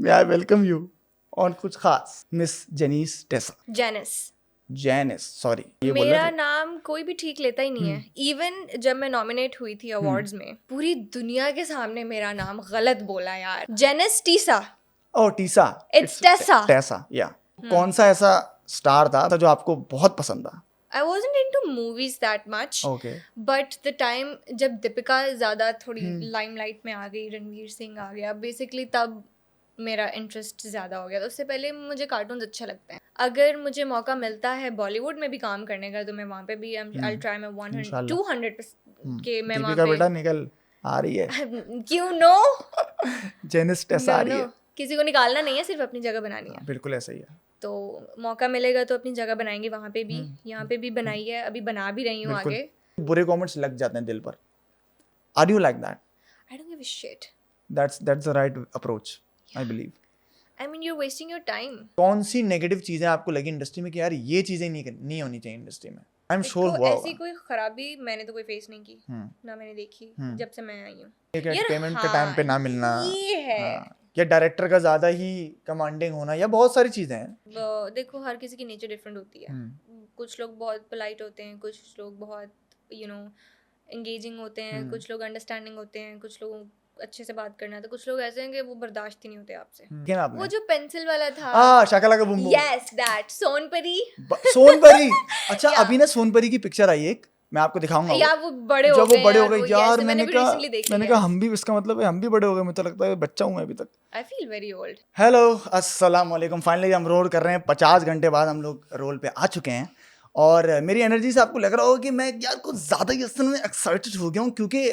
May I welcome you on कुछ खास miss Janice Tessa Janice sorry ये बोल मेरा रहे थे नाम कोई भी ठीक लेता ही नहीं है। इवन जब मैं नॉमिनेट हुई थी अवार्ड्स में, पूरी दुनिया के सामने मेरा नाम गलत बोला यार। Janice Tessa. Oh Tessa It's Tessa. Tessa या कौन सा ऐसा स्टार था जो आपको बहुत पसंद था? I wasn't into movies that much. Okay But the time जब दीपिका ज़्यादा थोड़ी लाइमलाइट में आ गई, रणवीर सिंह आ गया, बेसिकली तब मेरा इंटरेस्ट ज़्यादा हो गया। तो उससे पहले मुझे कार्टून्स अच्छे लगते हैं। अगर मुझे मौका मिलता है बॉलीवुड में भी काम करने का, तो मैं वहाँ पे भी I'll try my 100 200 के मैं वहाँ दीपिका पे बेटा निकल आ रही है क्यों नो जेनिस टेसा आ रही है किसी को निकालना नहीं है, सिर्फ अपनी जगह बनानी है। बिल्कुल ऐसा ही है तो मौका मिलेगा तो अपनी जगह बनाएंगे, वहाँ पे भी यहाँ पे भी बनाई है, अभी बना भी रही हूँ बिल्कुल। आगे। बुरे कमेंट्स लग जाते हैं दिल पर are you like that I don't give a shit. That's the right approach I believe I mean you're wasting your time. कौन सी नेगेटिव चीजें आपको लगी इंडस्ट्री में कि यार ये चीजें नहीं होनी चाहिए इंडस्ट्री में आई एम श्योर देखो, हुआ ऐसी होगा कोई खराबी मैंने तो कोई फेस नहीं की, ना मैंने देखी जब से मैं आई हूँ। एक यार पेमेंट के हाँ, टाइम पे ना मिलना ये है। हाँ, या डायरेक्टर का ज्यादा ही कमांडिंग होना या बहुत सारी चीजें हैं देखो हर किसी की नेचर डिफरेंट होती है। कुछ लोग बहुत पोलाइट होते हैं, कुछ लोग बहुत एंगेजिंग होते हैं, कुछ लोग अंडरस्टैंडिंग होते हैं, कुछ लोग अच्छे से बात करना है, तो कुछ लोग ऐसे हैं कि वो बर्दाश्त ही नहीं होते आपसे। क्या आपने वो जो पेंसिल वाला था, शाकाला का boom Boom yes that Sonpari Sonpari अच्छा अभी ना सोनपरी की पिक्चर आई एक मैं आपको दिखाऊंगा या वो बड़े हो जब गए वो बड़े हो यार, गए वो यार yes, मैंने भी कहा recently देखी मैंने है। कहा हम भी इसका मतलब है हम भी बड़े हो गए मुझे तो लगता है बच्चा हूँ मैं अभी तक I feel very old. Hello अस्सलाम वालेकुम फाइनली हम रोल कर रहे हैं 50 घंटे बाद हम लोग रोल पे आ चुके हैं और मेरी एनर्जी से आपको लग रहा होगा कि मैं यार कुछ ज़्यादा ही असल में एक्साइटेड हो गया हूँ क्योंकि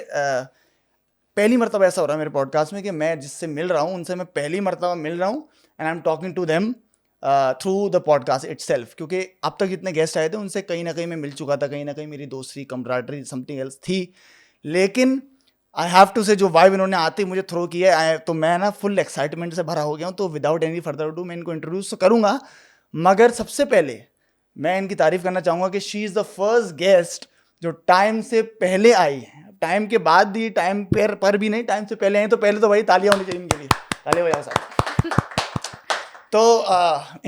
पहली मरतबा ऐसा हो रहा है मेरे पॉडकास्ट में कि मैं जिससे मिल रहा हूँ उनसे मैं पहली मरतबा मिल रहा हूँ and I am talking to them through the podcast itself क्योंकि अब तक जितने गेस्ट आए थे उनसे कहीं ना कहीं मैं मिल चुका था कहीं ना कहीं मेरी दोस्ती कम्प्राटरी समथिंग एल्स थी लेकिन आई हैव टू से जो वाइब इन्होंने आते ही मुझे थ्रो किया है तो मैं ना फुल एक्साइटमेंट से भरा हो गया हूँ तो विदाउट एनी फर्दर डू मैं इनको इंट्रोड्यूस तो करूँगा मगर सबसे पहले मैं इनकी तारीफ करना चाहूँगा कि she is the first guest जो टाइम से पहले आई है टाइम के बाद भी टाइम पर भी नहीं टाइम से पहले आई तो पहले तो भाई तालियां होनी चाहिए इनके लिए तालियां बजाओ साहब तो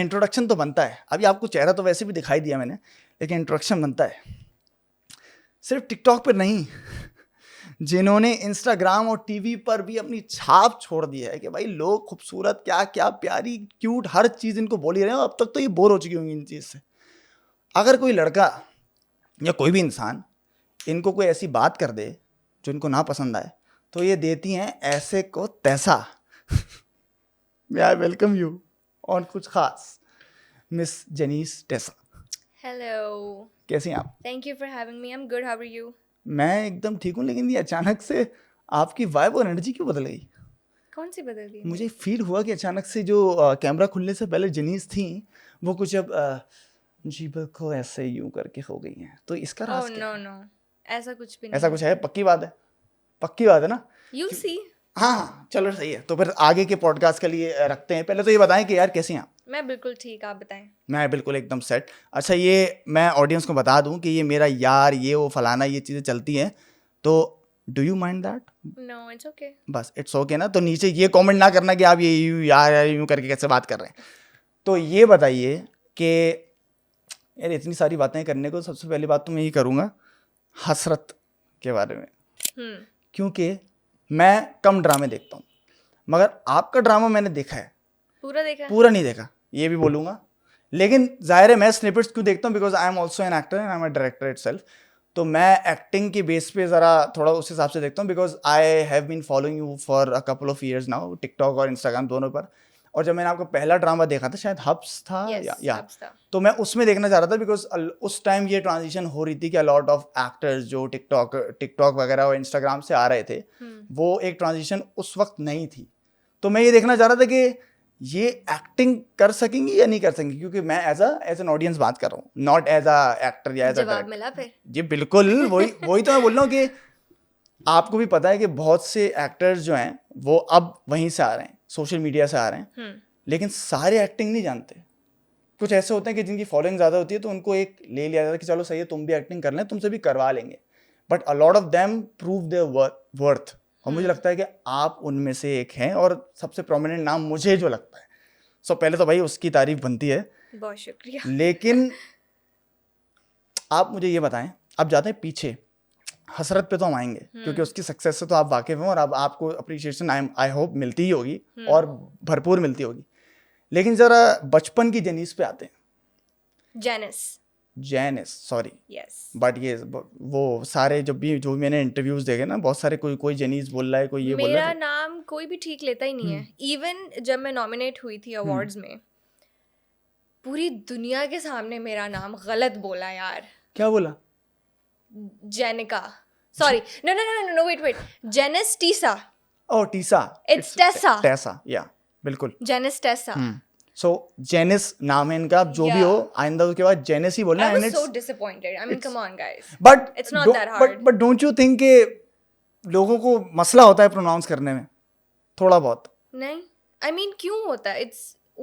इंट्रोडक्शन तो बनता है अभी आपको चेहरा तो वैसे भी दिखाई दिया मैंने लेकिन इंट्रोडक्शन बनता है सिर्फ टिकटॉक पर नहीं जिन्होंने इंस्टाग्राम और टीवी पर भी अपनी छाप छोड़ दी है कि भाई लोग खूबसूरत क्या क्या प्यारी क्यूट हर चीज़ इनको बोल ही रहे हैं अब तक तो ये बोर हो चुकी होंगी इन चीज़ से अगर कोई लड़का या कोई भी इंसान इनको कोई ऐसी बात कर दे जो इनको ना पसंद आए तो ये देती हैं ऐसे को तैसा मैं आई वेलकम यू ऑन कुछ खास मिस जेनिस टेसा Hello. कैसी हैं आप Thank you for having me. I'm good. How are you? मैं एकदम ठीक हूँ लेकिन ये अचानक से आपकी वाइब और एनर्जी क्यों बदल गई कौन सी बदल गई? मुझे फील हुआ कि अचानक से जो कैमरा खुलने से पहले जेनिस थी वो कुछ अब जी बिल्कुल ऐसे यूं करके हो गई हैं तो इसका राज Oh क्या no no. ऐसा कुछ भी नहीं। ऐसा कुछ है पक्की बात है ना You'll see. हाँ चलो सही है तो फिर आगे के पॉडकास्ट के लिए रखते हैं पहले तो ये बताएं कि यार कैसे हैं आप मैं बिल्कुल ठीक, आप बताएं। मैं बिल्कुल एकदम सेट अच्छा ये मैं ऑडियंस को बता दूं कि ये मेरा यार ये वो फलाना ये चीज़ें चलती हैं तो do you mind that No, it's okay. बस इट्स ओके ना तो नीचे ये कमेंट ना करना कि आप ये यूँ करके कैसे बात कर रहे हैं तो ये बताइए कि यार इतनी सारी बातें करने को सबसे पहली बात तो मैं यही करूँगा हसरत के बारे में क्योंकि मैं कम ड्रामे देखता हूँ मगर आपका ड्रामा मैंने देखा है पूरा देखा? पूरा नहीं देखा ये भी बोलूँगा लेकिन जाहिर है मैं स्निपेट्स क्यों देखता हूँ because I am also an actor and I am a director itself तो मैं एक्टिंग के बेस पे ज़रा थोड़ा उस हिसाब से देखता हूँ because I have been following you for a couple of years now TikTok और इंस्टाग्राम दोनों पर और जब मैंने आपका पहला ड्रामा देखा था शायद हब्स था Yes, या हब्स था। तो मैं उसमें देखना चाह रहा था बिकॉज उस टाइम ये ट्रांजिशन हो रही थी कि अलॉट ऑफ एक्टर्स जो टिकटॉक वगैरह और इंस्टाग्राम से आ रहे थे वो एक ट्रांजिशन उस वक्त नहीं थी तो मैं ये देखना चाह रहा था कि ये एक्टिंग कर सकेंगी या नहीं कर सकेंगी क्योंकि मैं एज एन ऑडियंस बात कर रहा हूँ नॉट एज अ एक्टर या एज अ जवाब मिला फिर? जी बिल्कुल वही तो मैं बोल रहा हूँ कि आपको भी पता है कि बहुत से एक्टर्स जो हैं वो अब वहीं से आ रहे हैं सोशल मीडिया से आ रहे हैं लेकिन सारे एक्टिंग नहीं जानते कुछ ऐसे होते हैं कि जिनकी फॉलोइंग ज़्यादा होती है तो उनको एक ले लिया जाता है कि चलो सही है तुम भी एक्टिंग कर लें तुमसे भी करवा लेंगे but a lot of them prove there worth और मुझे लगता है कि आप उनमें से एक हैं, और सबसे प्रोमिनेंट नाम मुझे जो लगता है, सो पहले तो भाई उसकी तारीफ बनती है, बहुत शुक्रिया। लेकिन आप मुझे ये बताएं, आप जाते हैं पीछे, हसरत पे तो हम आएंगे क्योंकि उसकी सक्सेस से तो आप वाकिफ हैं और अब आपको अप्रिशिएशन आई होप मिलती ही होगी और भरपूर मिलती होगी, लेकिन जरा बचपन की जेनिस पे आते हैं। जेनिस सॉरी, यस, बट ये वो सारे जो भी मैंने इंटरव्यूज देखे ना, बहुत सारे कोई जेनिस बोल रहा है, कोई ये बोल रहा मेरा है। नाम कोई भी ठीक लेता ही नहीं है। इवन जब मैं नॉमिनेट हुई थी अवार्ड्स में, पूरी दुनिया के सामने मेरा नाम गलत बोला यार। क्या बोला? Jenica, sorry, no wait, Janice Tessa. Oh Tessa, It's Tessa. Tessa, yeah बिल्कुल। जेनिस टेसा। सो जेनिस नाम है इनका, जो भी हो आइंदा उसके बाद जेनिस ही बोलना I है। was so disappointed. I mean, come on, guys. But It's not that hard. But don't you think कि लोगों को मसला होता है प्रोनाउंस करने में थोड़ा बहुत? नहीं, I mean, क्यों होता है?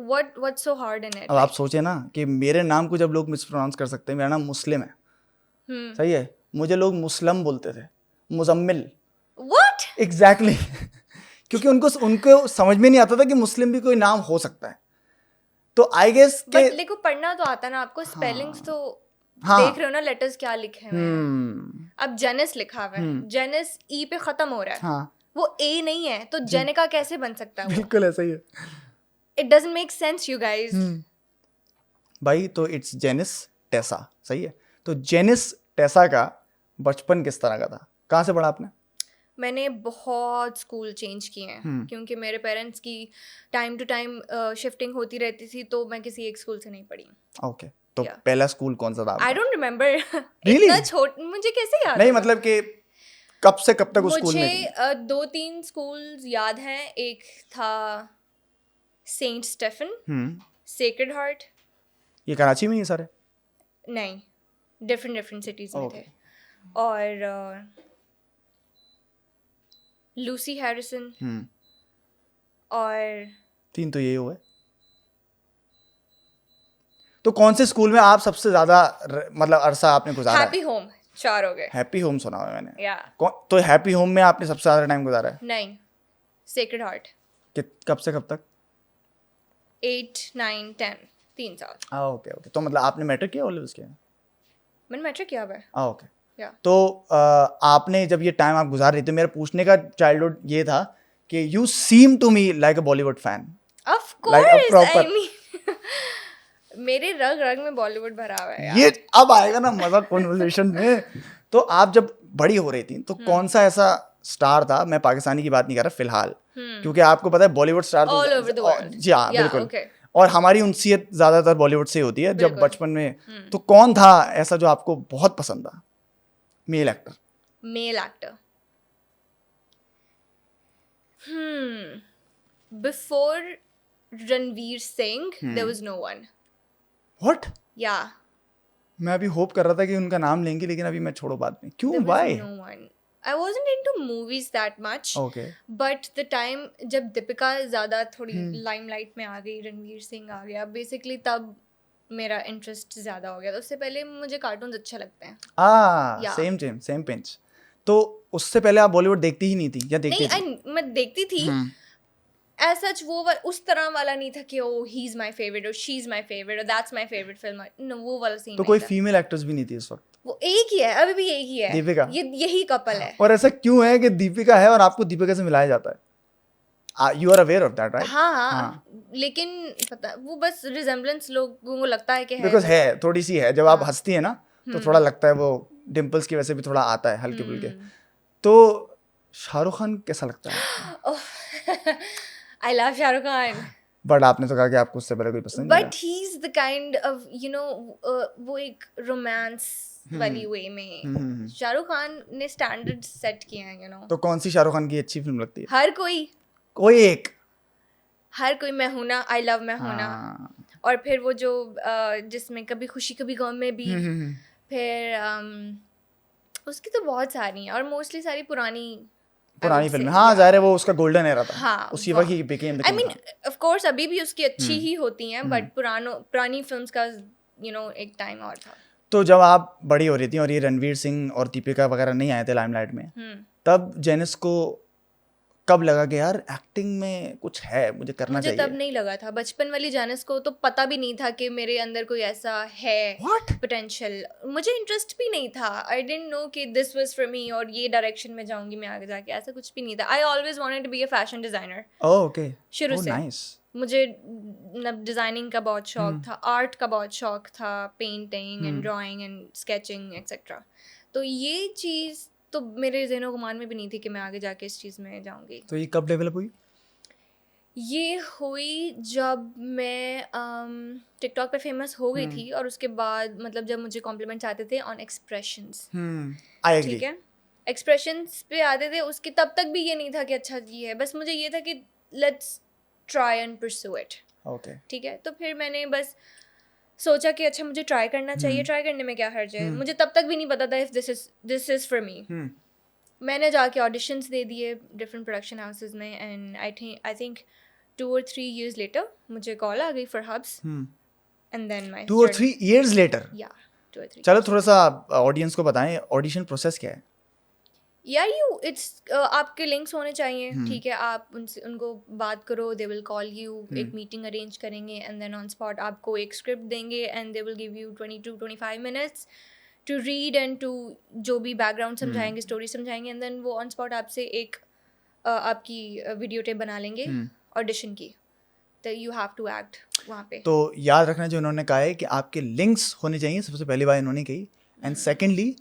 What's so hard in it? अब आप सोचे ना कि मेरे नाम को जब लोग मिसप्रोनाउंस कर सकते हैं, मेरा नाम मुस्लिम है, सही है, मुझे लोग मुस्लिम बोलते थे, मुजम्मिल। What? एग्जैक्टली क्योंकि उनको समझ में नहीं आता था कि मुस्लिम भी कोई नाम हो सकता है। तो आई गेस के But देखो, पढ़ना तो आता ना आपको, स्पेलिंग्स तो देख रहे हो ना, लेटर्स क्या लिखे हुए हैं। अब जेनिस लिखा हुआ है, जेनिस ई पे खत्म हो रहा है, हाँ वो ए नहीं है, तो जेनिका कैसे बन सकता है वो? बिल्कुल ऐसा ही है It doesn't make sense, you guys. भाई। तो इट्स जेनिस टेसा, सही है। तो जेनिस टेसा का बचपन किस तरह का था? कहाँ से पढ़ा आपने? मैंने बहुत स्कूल चेंज किए हैं क्योंकि मेरे पेरेंट्स की टाइम टू टाइम शिफ्टिंग होती रहती थी, तो मैं किसी एक स्कूल से नहीं पढ़ी। ओके, तो पहला स्कूल कौन सा था आपका? I don't remember. Really? इतना छोटा, मुझे कैसे याद नहीं होगा? मतलब कि कब से कब तक उस स्कूल में थी? मुझे 2-3 स्कूल्स याद हैं। एक था सेंट स्टेफन, सेक्रेड हार्ट। ये कराची में ही सारे? नहीं, डिफरेंट सिटीज में थे। और लूसी हैरिसन, और 3 तो ये हुए। तो कौन से स्कूल में आप सबसे ज्यादा मतलब अरसा आपने गुजारा है? हैप्पी होम, 4 हो गए। हैप्पी होम सुना हुआ है मैंने। या तो हैप्पी होम में आपने सबसे ज्यादा टाइम गुजारा है? नहीं, सेक्रेड हार्ट। कब से कब तक? 8, 9, 10, 3 साल। Okay okay. तो मतलब आपने मैट्रिक किया ओलेवल्स किया? मैंने मैट्रिक किया हुआ है। ओके। या तो आपने जब ये टाइम आप गुजार रही थी, मेरा पूछने का चाइल्डहुड ये था कि you seem to me like a Bollywood fan. Of Like a course, I proper- mean मेरे रग रग में बॉलीवुड भरा हुआ है यार। ये अब आएगा ना मजा कॉन्वर्सेशन में। तो आप जब बड़ी हो रही थी तो कौन सा ऐसा स्टार था, मैं पाकिस्तानी की बात नहीं कर रहा फिलहाल, क्योंकि आपको पता है बॉलीवुड स्टार तो All over the world. जी हाँ Yeah, बिल्कुल, okay. और हमारी उनसीयत ज्यादातर बॉलीवुड से होती है जब बिल्कुल। बचपन में। तो कौन था ऐसा जो आपको बहुत पसंद था, male actor? Male actor, before Ranveer Singh there was no one. What? Yeah, मैं अभी होप कर रहा था कि उनका नाम लेंगे, लेकिन अभी मैं छोड़ो बाद में। क्यों, why? No one. I wasn't into movies that much. Okay. But the time जब दीपिका ज़्यादा थोड़ी लाइमलाइट में आ गई, रणवीर सिंह आ गया, बेसिकली तब मेरा इंटरेस्ट ज़्यादा हो गया। तो उससे पहले मुझे कार्टून्स अच्छे लगते हैं। Same same pinch. तो उससे पहले आप बॉलीवुड देखती ही नहीं थी या देखती थी? नहीं, मैं देखती थी। एज सच उस तरह वाला नहीं था कि oh he is my favourite और शी इज माय फेवरेट और that's my favourite film. No, वो वाला सीन तो नहीं कोई था। फीमेल एक्टर्स भी नहीं थी इस वक्त? वो एक ही है, अभी भी एक ही है, दीपिका। यही कपल है। और ऐसा क्यों है कि दीपिका है और आपको दीपिका से मिलाया जाता है? You are aware of that, right? हाँ, लेकिन पता वो बस रिजेम्बलेंस लोगों को लगता है कि है। बिकॉज है, थोड़ी सी है। जब आप हंसती है ना तो थोड़ा लगता है, वो डिम्पल्स की वजह से भी थोड़ा आता है हल्के फुल्के। तो शाहरुख खान कैसा लगता है? I love Shahrukh Khan. But आपने तो कहा कि आपको उससे पहले कोई पसंद नहीं but he is the kind of वो एक रोमांस वाली वे में शाहरुख खान ने स्टैंडर्ड सेट किए हैं। तो कौन सी शाहरुख खान की अच्छी फिल्म लगती है? हर कोई मैं हूं ना, आई लव मैं हूं ना। और फिर वो जो जिसमें कभी खुशी कभी गम में भी, फिर उसकी तो बहुत सारी हैं और मोस्टली सारी पुरानी फिल्म। हाँ जाहिर है, वो उसका गोल्डन एरा था। हाँ, उसी वक्त he became the I mean of course अभी भी उसकी अच्छी ही होती हैं, बट पुरानी फिल्म्स का एक टाइम और था। तो जब आप बड़ी हो रही थी और ये रणवीर सिंह और दीपिका वगैरह नहीं आए थे लाइमलाइट में, तब जेनिस को कब लगा कि यार एक्टिंग में कुछ है, मुझे करना मुझे चाहिए? तब नहीं लगा था, बचपन वाली जानिस को तो पता भी नहीं था कि मेरे अंदर कोई ऐसा है What? पोटेंशियल। मुझे इंटरेस्ट भी नहीं था, आई डिडंट नो कि दिस वाज फॉर मी और ये डायरेक्शन में जाऊंगी मैं आगे जाके, ऐसा कुछ भी नहीं था। I always wanted to be a fashion designer oh okay, शुरू ओह से। नाइस। मुझे डिज़ाइनिंग का बहुत शौक था, आर्ट का बहुत शौक था, painting and drawing and sketching etcetera. तो ये चीज़ तो मेरे ज़हन गुमान में भी नहीं थी कि मैं आगे जाके इस चीज़ में जाऊंगी। तो ये कब डेवलप हुई? ये हुई जब मैं टिकटॉक पे फेमस हो गई थी, और उसके बाद मतलब जब मुझे कॉम्प्लीमेंट्स आते थे ऑन एक्सप्रेशंस, आई एग्री। ठीक है, एक्सप्रेशंस पे आते थे, उसके तब तक भी ये नहीं था कि अच्छा ये है, बस मुझे ये था कि let's try and pursue it, okay, ठीक है। तो फिर मैंने बस सोचा कि अच्छा मुझे ट्राई करना चाहिए, ट्राई करने में क्या हर्ज है। मुझे तब तक भी नहीं पता था if this is for me. मैंने जाके ऑडिशंस दे दिए डिफरेंट प्रोडक्शन हाउसेस में, and I think 2 or 3 years later मुझे कॉल आ गई for Habs, and then my 2 or 3 years later? या 2 or 3। चलो थोड़ा सा ऑडियंस को बताएं, ऑडिशन प्रोसेस क्या है? यार आपके लिंक्स होने चाहिए, ठीक है, आप उनसे उनको बात करो, दे विल कॉल यू, एक मीटिंग अरेंज करेंगे, एंड देन ऑन स्पॉट आपको एक स्क्रिप्ट देंगे, and they will give you 20 to 25 minutes to read and to जो भी बैकग्राउंड समझाएंगे, स्टोरी समझाएंगे, एंड देन वो ऑन स्पॉट आपसे एक आपकी वीडियो टेप बना लेंगे ऑडिशन की, तो यू हैव टू एक्ट वहाँ पे। तो याद रखना जो उन्होंने कहा है कि आपके लिंक्स होने चाहिए, सबसे पहली बात इन्होंने कही, एंड सेकेंडली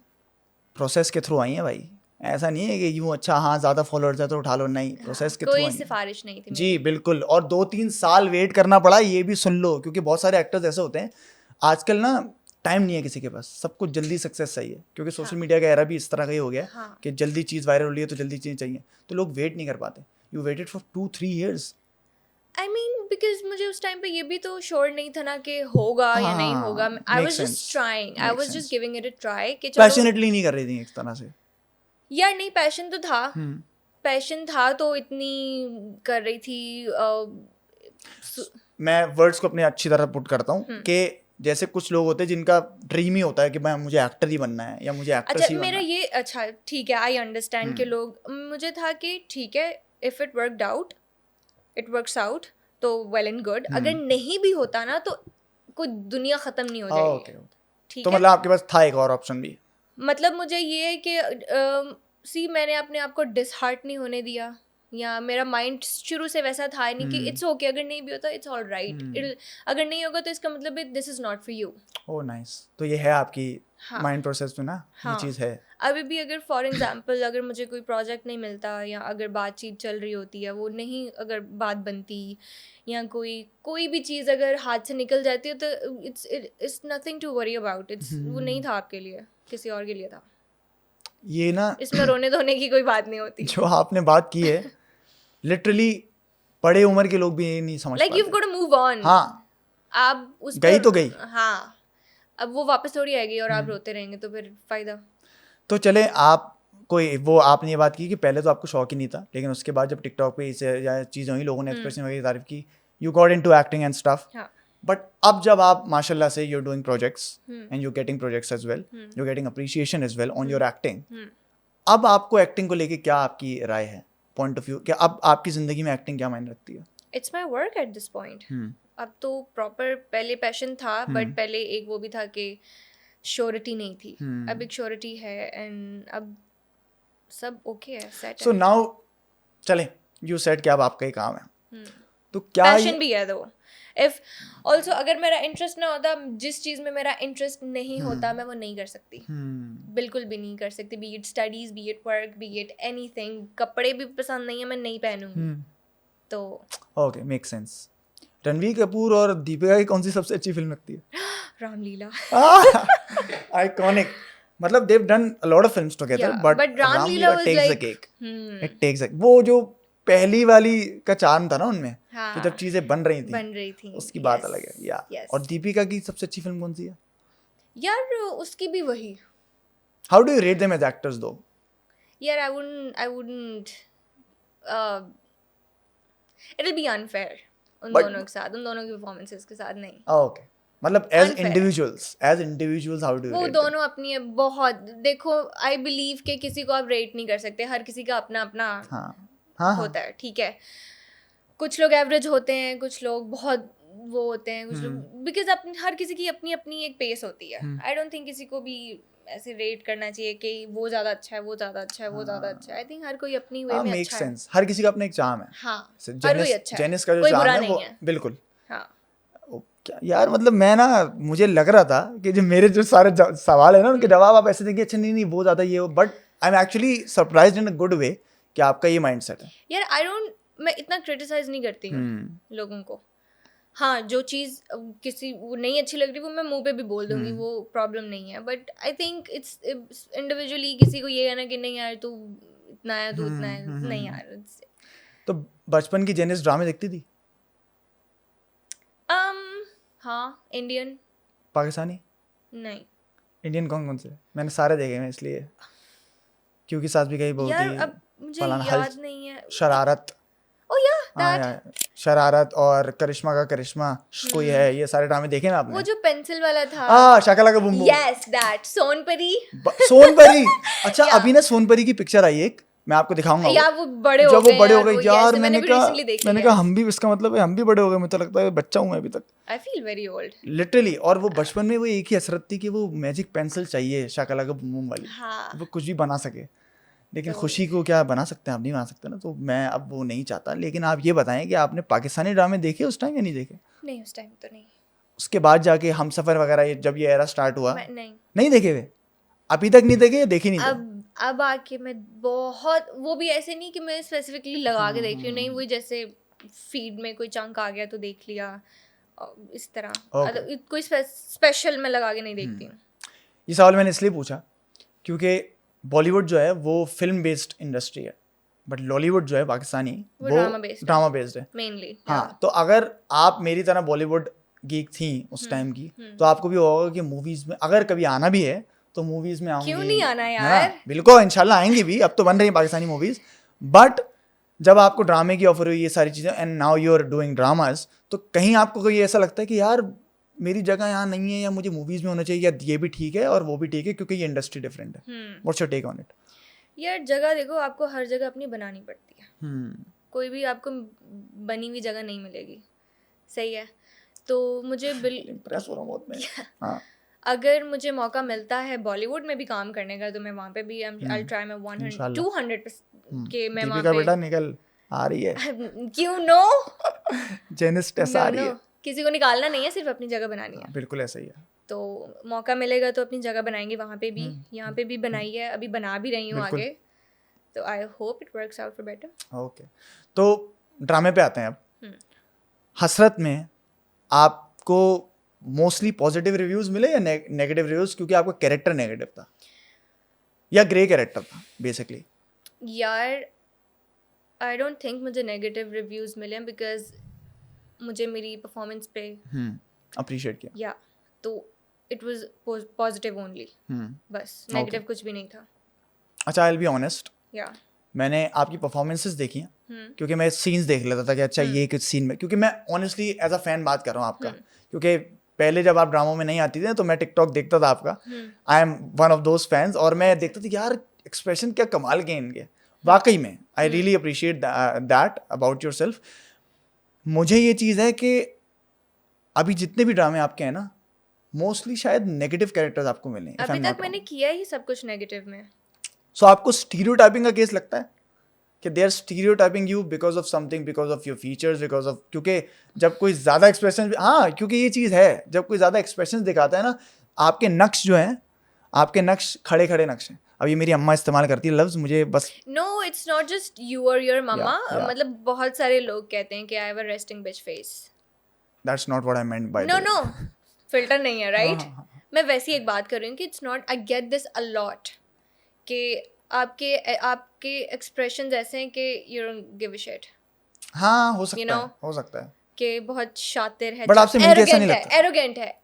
प्रोसेस के थ्रू आई हैं भाई। ऐसा नहीं है कि यूँ अच्छा हाँ ज़्यादा फॉलोअर्स है तो उठा लो, नहीं, प्रोसेस के थ्रू कोई आई हैं। सिफारिश नहीं थी जी बिल्कुल, और 2-3 साल वेट करना पड़ा, ये भी सुन लो, क्योंकि बहुत सारे एक्टर्स ऐसे होते हैं आजकल ना, टाइम नहीं है किसी के पास, सब कुछ जल्दी सक्सेस चाहिए, क्योंकि सोशल मीडिया का एरा भी इस तरह का ही हो गया है कि जल्दी चीज़ वायरल हो रही है तो जल्दी चीज़ चाहिए, तो लोग वेट नहीं कर पाते। You waited for 2-3 years। I mean because मुझे उस टाइम पे ये भी तो श्योर नहीं था ना कि होगा या नहीं होगा। I was just trying, I was just giving it a try कि चलो। पैशनेटली नहीं कर रही थी एक तरह से? यार नहीं, पैशन तो था, पैशन था तो इतनी कर रही थी। मैं वर्ड्स को अपने अच्छी तरह पुट करता हूँ कि जैसे कुछ लोग होते हैं जिनका ड्रीम ही होता है कि मैं मुझे एक्टर ही बनना है या मुझे एक्ट्रेस ही अच्छा बनना मेरा है। ये अच्छा ठीक है, आई अंडरस्टैंड कि लोग, मुझे था कि ठीक है, if it worked out it works out तो वेल एंड गुड, अगर नहीं भी होता ना तो कोई दुनिया ख़त्म नहीं हो जाएगी, ओके, ठीक तो है। मतलब आपके पास था एक और ऑप्शन भी? मतलब मुझे ये है कि मैंने अपने आप को डिसहार्ट नहीं होने दिया, या मेरा माइंड शुरू से वैसा था ही नहीं कि इट्स ओके, अगर नहीं भी होता इट्स ऑल राइट, अगर नहीं होगा तो इसका मतलब this is not for you. Oh nice, तो ये है आपकी माइंड प्रोसेस में ना, ये चीज़ है। अभी भी अगर फॉर एग्जांपल अगर मुझे कोई प्रोजेक्ट नहीं मिलता, या अगर बातचीत चल रही होती है वो नहीं, अगर बात बनती, या कोई भी चीज़ अगर हाथ से निकल जाती है, तो it's nothing to worry about, it's वो नहीं था आपके लिए, किसी और के लिए था। ये ना इसमें रोने धोने की कोई बात नहीं होती। जो आपने बात की है, लिटरली बड़े उम्र के लोग भी ये नहीं समझ लाइक यू पाते। Got to move on. हाँ, आप उस गई पर- तो गई। हाँ, अब वो वापस थोड़ी आएगी और आप रोते रहेंगे तो फिर फायदा। तो चले आप कोई वो आपने ये बात की कि पहले तो आपको शौक ही नहीं था, लेकिन उसके बाद जब टिकटॉक पे इसे या चीज़ें हुई, लोगों ने एक्सप्रेशन वगैरह तारीफ की, you got into acting and stuff. हाँ। बट अब जब आप माशाल्लाह से you're doing projects and you're getting projects as well, you're getting appreciation as well on your acting, अब आपको एक्टिंग को लेके क्या आपकी राय है, पॉइंट ऑफ व्यू, क्या अब आपकी ज़िंदगी में एक्टिंग क्या मायने रखती है? It's my work at this point. अब तो प्रॉपर, पहले पैशन था बट पहले एक वो भी था कि श्योरिटी नहीं थी, अब एक श्योरिटी है, एंड अब सब ओके है, सेट सो है। नाउ चले, यू सेड कि अब आपका ही काम है, तो क्या पैशन भी है दो। इफ ऑल्सो अगर मेरा इंटरेस्ट ना होता, जिस चीज़ में मेरा इंटरेस्ट नहीं होता मैं वो नहीं कर सकती, बिल्कुल भी नहीं कर सकती, B it studies, B it work, B it anything. कपड़े भी पसंद नहीं है, मैं नहीं पहनूंगी। तो okay, make sense. Ranveer Kapoor और दीपिका की कौन सी सबसे अच्छी फिल्म लगती है? रामलीला। आइकॉनिक, मतलब they've done a lot of films together, Yeah, but but Ramleela was takes the like, cake. It takes the, वो जो पहली वाली का चार्म था ना उनमें, हाँ, तो जब चीजें बन रही थी उसकी बात अलग है या। और दीपिका की सबसे अच्छी फिल्म कौन सी है? यार उसकी भी वही। How do you rate them as actors though? यार I wouldn't it'll be unfair उन But- दोनों के साथ, उन दोनों की परफॉर्मेंसेस के साथ नहीं। Okay, मतलब as Unfair. individuals how do you वो rate them? दोनों अपनी बहुत, देखो आई बिलीव कि किसी को आप रेट नहीं कर सकते, हर किसी का अपना अपना हाँ, हाँ, हाँ। होता है, ठीक है। कुछ लोग एवरेज होते हैं, कुछ लोग बहुत वो होते हैं, कुछ लोग, बिकॉज अपनी हर किसी की अपनी अपनी एक पेस होती है। आई डोंट थिंक किसी को भी ऐसे रेट करना चाहिए कि वो ज़्यादा अच्छा है, वो ज़्यादा अच्छा है, वो ज़्यादा अच्छा है। आई थिंक हर कोई अपनी वे हाँ, में मेक अच्छा है। सेंस। हर किसी का अपना एक चार्म है। हाँ, हर कोई जेनिस अच्छा है, जेनिस का जो कोई चार्म बुरा है नहीं वो है। बिल्कुल। हाँ, क्या यार, मतलब मैं ना, मुझे लग रहा था कि जो मेरे जो सारे सवाल है ना उनके जवाब आप ऐसे देंगे, अच्छा नहीं नहीं वो ज़्यादा ये हो, but I am actually surprised in a good way कि आपका ये माइंडसेट है। यार आई डोंट, मैं इतना क्रिटिसाइज नहीं करती हूँ लोगों को। हाँ, जो चीज़ किसी वो नहीं अच्छी लग रही वो मैं मुंह पे भी बोल दूंगी, वो प्रॉब्लम नहीं है। But I think it's individually किसी को ये कहना कि नहीं यार तू इतना है, तू इतना है, नहीं यार। तो बचपन की जेनिस ड्रामे देखती थी? हाँ, इंडियन पाकिस्तानी? नहीं इंडियन कौन कौन से? मैंने सारे देखे हैं इसलिए, क्योंकि सास भी कही बहुत यार, ही अब मुझे फलाना याद नहीं है। शरारत। ओ या हाँ दैट, यार, शरारत और करिश्मा का करिश्मा कोई है, ये सारे ड्रामे देखे ना वो आपने? जो पेंसिल वाला था। शाका लाका बूम बूम। Yes, that Sonpari. सोनपरी। अच्छा, या अभी ना सोनपरी की पिक्चर आई एक, मैं आपको दिखाऊंगा वो। या वो बड़े हो जब वो गए बड़े हो यार, गए वो यार, yes, मैंने भी रिसेंटली देखी मैंने है। कहा हम भी, इसका मतलब है हम भी बड़े हो गए, मुझे तो लगता है बच्चा हूँ मैं अभी तक, I feel very old. Literally. और वो बचपन में वो एक ही हसरत थी कि वो मैजिक पेंसिल चाहिए, शाका लाका बूम बूम वाली, हाँ, वो कुछ भी बना सके। लेकिन तो खुशी को क्या बना सकते हैं, आप नहीं बना सकते ना, तो मैं अब वो नहीं चाहता। लेकिन आप ये बताएं कि आपने पाकिस्तानी ड्रामे देखे उस टाइम या नहीं देखे? नहीं, उस टाइम तो नहीं। उसके बाद जाके हम सफ़र वगैरह जब ये एरा स्टार्ट हुआ, मैं नहीं, नहीं देखे हुए? अभी तक नहीं देखे या देखे नहीं थे? अब आके मैं बहुत, वो भी ऐसे नहीं कि मैं स्पेसिफिकली लगा के देख रही हूँ, नहीं, वही जैसे फीड में कोई चंक आ गया तो देख लिया, इस तरह। Okay. कोई स्पेशल मैं लगा के नहीं देखती हूँ। ये सवाल मैंने इसलिए पूछा क्योंकि बॉलीवुड जो है वो फिल्म बेस्ड इंडस्ट्री है, बट लॉलीवुड जो है पाकिस्तानी वो ड्रामा बेस्ड है ड्रामा बेस्ड है मेनली। हाँ, तो अगर आप मेरी तरह बॉलीवुड गीक थी उस टाइम की, तो आपको भी होगा कि मूवीज में अगर कभी आना भी है तो मूवीज में आऊंगी, क्यों नहीं आना है यार? ना? बिल्कुल, इंशाल्लाह आएंगी भी, अब तो बन रही है पाकिस्तानी मूवीज। बट जब आपको ड्रामे की ऑफर हुई, ये सारी चीज़ें, and now you are doing dramas, तो कहीं आपको कोई ऐसा लगता है कि यार मेरी जगह यहाँ नहीं है, या मुझे मूवीज में होना चाहिए, या ये भी ठीक है और वो भी ठीक है क्योंकि ये इंडस्ट्री डिफरेंट है? What's your take on it? यार जगह देखो, आपको हर जगह अपनी बनानी पड़ती है। कोई भी आपको बनी हुई जगह नहीं मिलेगी, सही है? तो मुझे इम्प्रेस हो रहा हूँ बहुत मैं। हाँ, अगर मुझे मौका मिलता है बॉलीवुड में भी काम करने का, तो मैं वहाँ पे भी आई ट्राई मैं 100 200% के मैं वहाँ दीपिका पे। बेटा निकल आ रही है। क्यों? नो जेनिस टेस आ रही है। किसी को निकालना नहीं है, सिर्फ अपनी जगह बनानी है। बिल्कुल ऐसा ही है। तो मौका मिलेगा तो अपनी जगह बनाएंगे, वहाँ पे भी, यहाँ पे भी बनाई है, अभी बना भी रही हूँ आगे। तो I hope it works out for better. Okay, तो ड्रामे पे आते हैं अब। हसरत में आपको मोस्टली पॉजिटिव रिव्यूज मिले या नेगेटिव रिव्यूज, क्योंकि आपका कैरेक्टर नेगेटिव था या ग्रे कैरेक्टर था बेसिकली? यार आई डोंट थिंक मुझे नेगेटिव रिव्यूज मिले हैं, बिकॉज मुझे मेरी परफॉर्मेंस पे अप्रिशिएट किया। या तो इट वाज पॉजिटिव ओनली, बस नेगेटिव कुछ भी नहीं था। अच्छा, आई विल बी ऑनेस्ट, या मैंने आपकी परफॉर्मेंसेस देखी हैं, क्योंकि मैं सीन्स देख लेता था कि अच्छा ये कुछ सीन में, क्योंकि मैं ऑनेस्टली एज अ फैन बात कर रहा हूँ आपका, क्योंकि पहले जब आप ड्रामों में नहीं आती थी तो मैं टिकटॉक देखता था आपका, I am one of those fans, और मैं देखता था कि यार एक्सप्रेशन क्या कमाल के इनके, वाकई में I really appreciate that about your self. मुझे ये चीज़ है कि अभी जितने भी ड्रामे आपके हैं ना, मोस्टली शायद नेगेटिव कैरेक्टर्स आपको मिले। अभी तक मैंने किया ही सब कुछ नेगेटिव में। सो आपको स्टीरियोटाइपिंग का केस लगता है कि they are stereotyping you because of something, because of your features, because of, क्योंकि जब कोई ज़्यादा एक्सप्रेशन, हाँ क्योंकि ये चीज़ है, जब कोई ज़्यादा एक्सप्रेशन दिखाता है ना, आपके नक्श जो हैं, आपके नक्श खड़े खड़े नक्श हैं। अब ये मेरी अम्मा इस्तेमाल करती है लफ्ज़, मुझे बस no it's not just you और योर मम्मा, yeah. मतलब बहुत सारे लोग कहते हैं कि I have a resting bitch face. That's not what I meant by no no, filter नहीं है, राइट? मैं वैसी एक बात कर रही हूँ कि it's not, I get this a lot कि आपके एक्सप्रेशंस ऐसे हैं कि you don't give a shit. हाँ, हो सकता है, हो सकता है कि बहुत शातिर है, बट आपसे मिलके ऐसा नहीं लगता। एरोगेंट है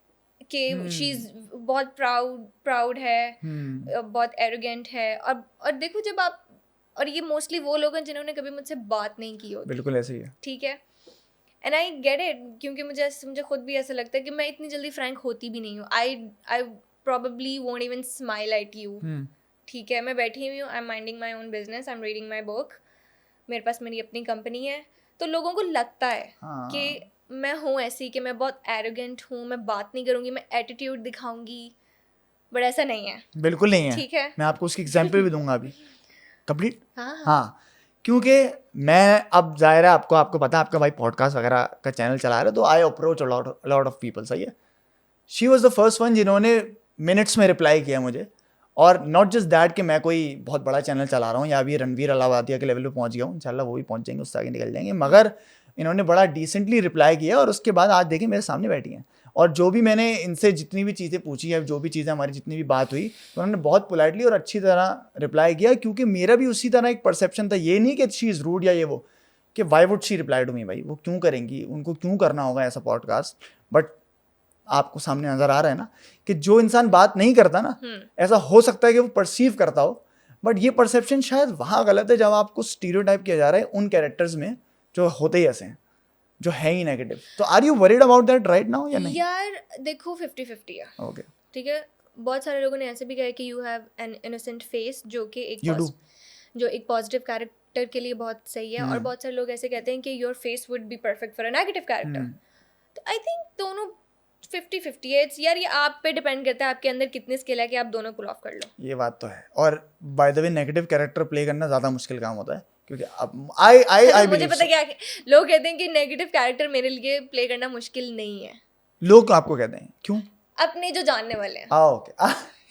कि शी इज बहुत प्राउड है, बहुत एरोगेंट है। और देखो जब आप, और ये मोस्टली वो लोग हैं जिन्होंने कभी मुझसे बात नहीं की होती। बिल्कुल ऐसे ही है, ठीक है, एंड आई गेट इट, क्योंकि मुझे खुद भी ऐसा लगता है कि मैं इतनी जल्दी फ्रैंक होती भी नहीं हूँ। I probably won't even smile at you. ठीक है, मैं बैठी हुई हूँ, I am minding my own business, I am reading my book, मेरे पास मेरी अपनी कंपनी है, तो लोगों को लगता है हाँ। कि मैं हूँ ऐसी कि मैं बहुत एरोगेंट हूँ, मैं बात नहीं करूँगी, मैं एटीट्यूड दिखाऊंगी, बट ऐसा नहीं है। बिल्कुल नहीं है। ठीक है। मैं आपको उसकी एग्जाम्पल भी दूंगा अभी। कंप्लीट। हाँ हाँ हाँ, क्योंकि मैं अब जाहिर है आपको पता है आपका भाई पॉडकास्ट वगैरह का चैनल चला रहा है, तो I approach lot of people, सही है। She was the first one जिन्होंने मिनट्स में रिप्लाई किया मुझे, और नॉट जस्ट दैट कि मैं कोई बहुत बड़ा चैनल चला रहा हूँ या अभी रणवीर अलाहाबादिया के लेवल पे पहुँच गया हूँ, इंशाल्लाह वो भी पहुँच जाएंगे, उससे आगे निकल जाएंगे, मगर इन्होंने बड़ा डिसेंटली रिप्लाई किया और उसके बाद आज देखिए मेरे सामने बैठी हैं। और जो भी मैंने इनसे जितनी भी चीज़ें पूछी या जो भी चीज़ें हमारी जितनी भी बात हुई, तो उन्होंने बहुत पोलाइटली और अच्छी तरह रिप्लाई किया, क्योंकि मेरा भी उसी तरह एक परसेप्शन था, ये नहीं कि शी इज़ रूड या ये वो, कि why would she reply to me, भाई वो क्यों करेंगी, उनको क्यों करना होगा ऐसा पॉडकास्ट। बट आपको सामने नज़र आ रहा है ना कि जो इंसान बात नहीं करता ना, ऐसा हो सकता है कि वो परसीव करता हो, बट ये परसेप्शन शायद वहाँ गलत है जब आपको स्टीरियोटाइप किया जा रहा है उन कैरेक्टर्स में जो होते ही ऐसे हैं, जो है ही नेगेटिव। तो are you worried about that right now या नहीं? यार देखो 50-50 है। ओके, ठीक है, बहुत सारे लोगों ने ऐसे भी कहा कि you have an innocent face, जो कि एक पॉजिटिव कैरेक्टर के लिए बहुत सही है, और बहुत सारे लोग ऐसे कहते हैं कि your face would be perfect for a negative character. तो आई थिंक दोनों 50-50 है यार, ये आप पे डिपेंड करता है आपके अंदर कितनी स्किल है कि आप दोनों पुल ऑफ कर लो। ये बात तो है। और bye the way negative character play करना ज़्यादा मुश्किल काम होता है, क्योंकि अब आई मुझे पता क्या लोग कहते हैं कि नेगेटिव कैरेक्टर मेरे लिए प्ले करना मुश्किल नहीं है। लोग आपको कहते हैं क्यों? अपने जो जानने वाले हैं। ओके,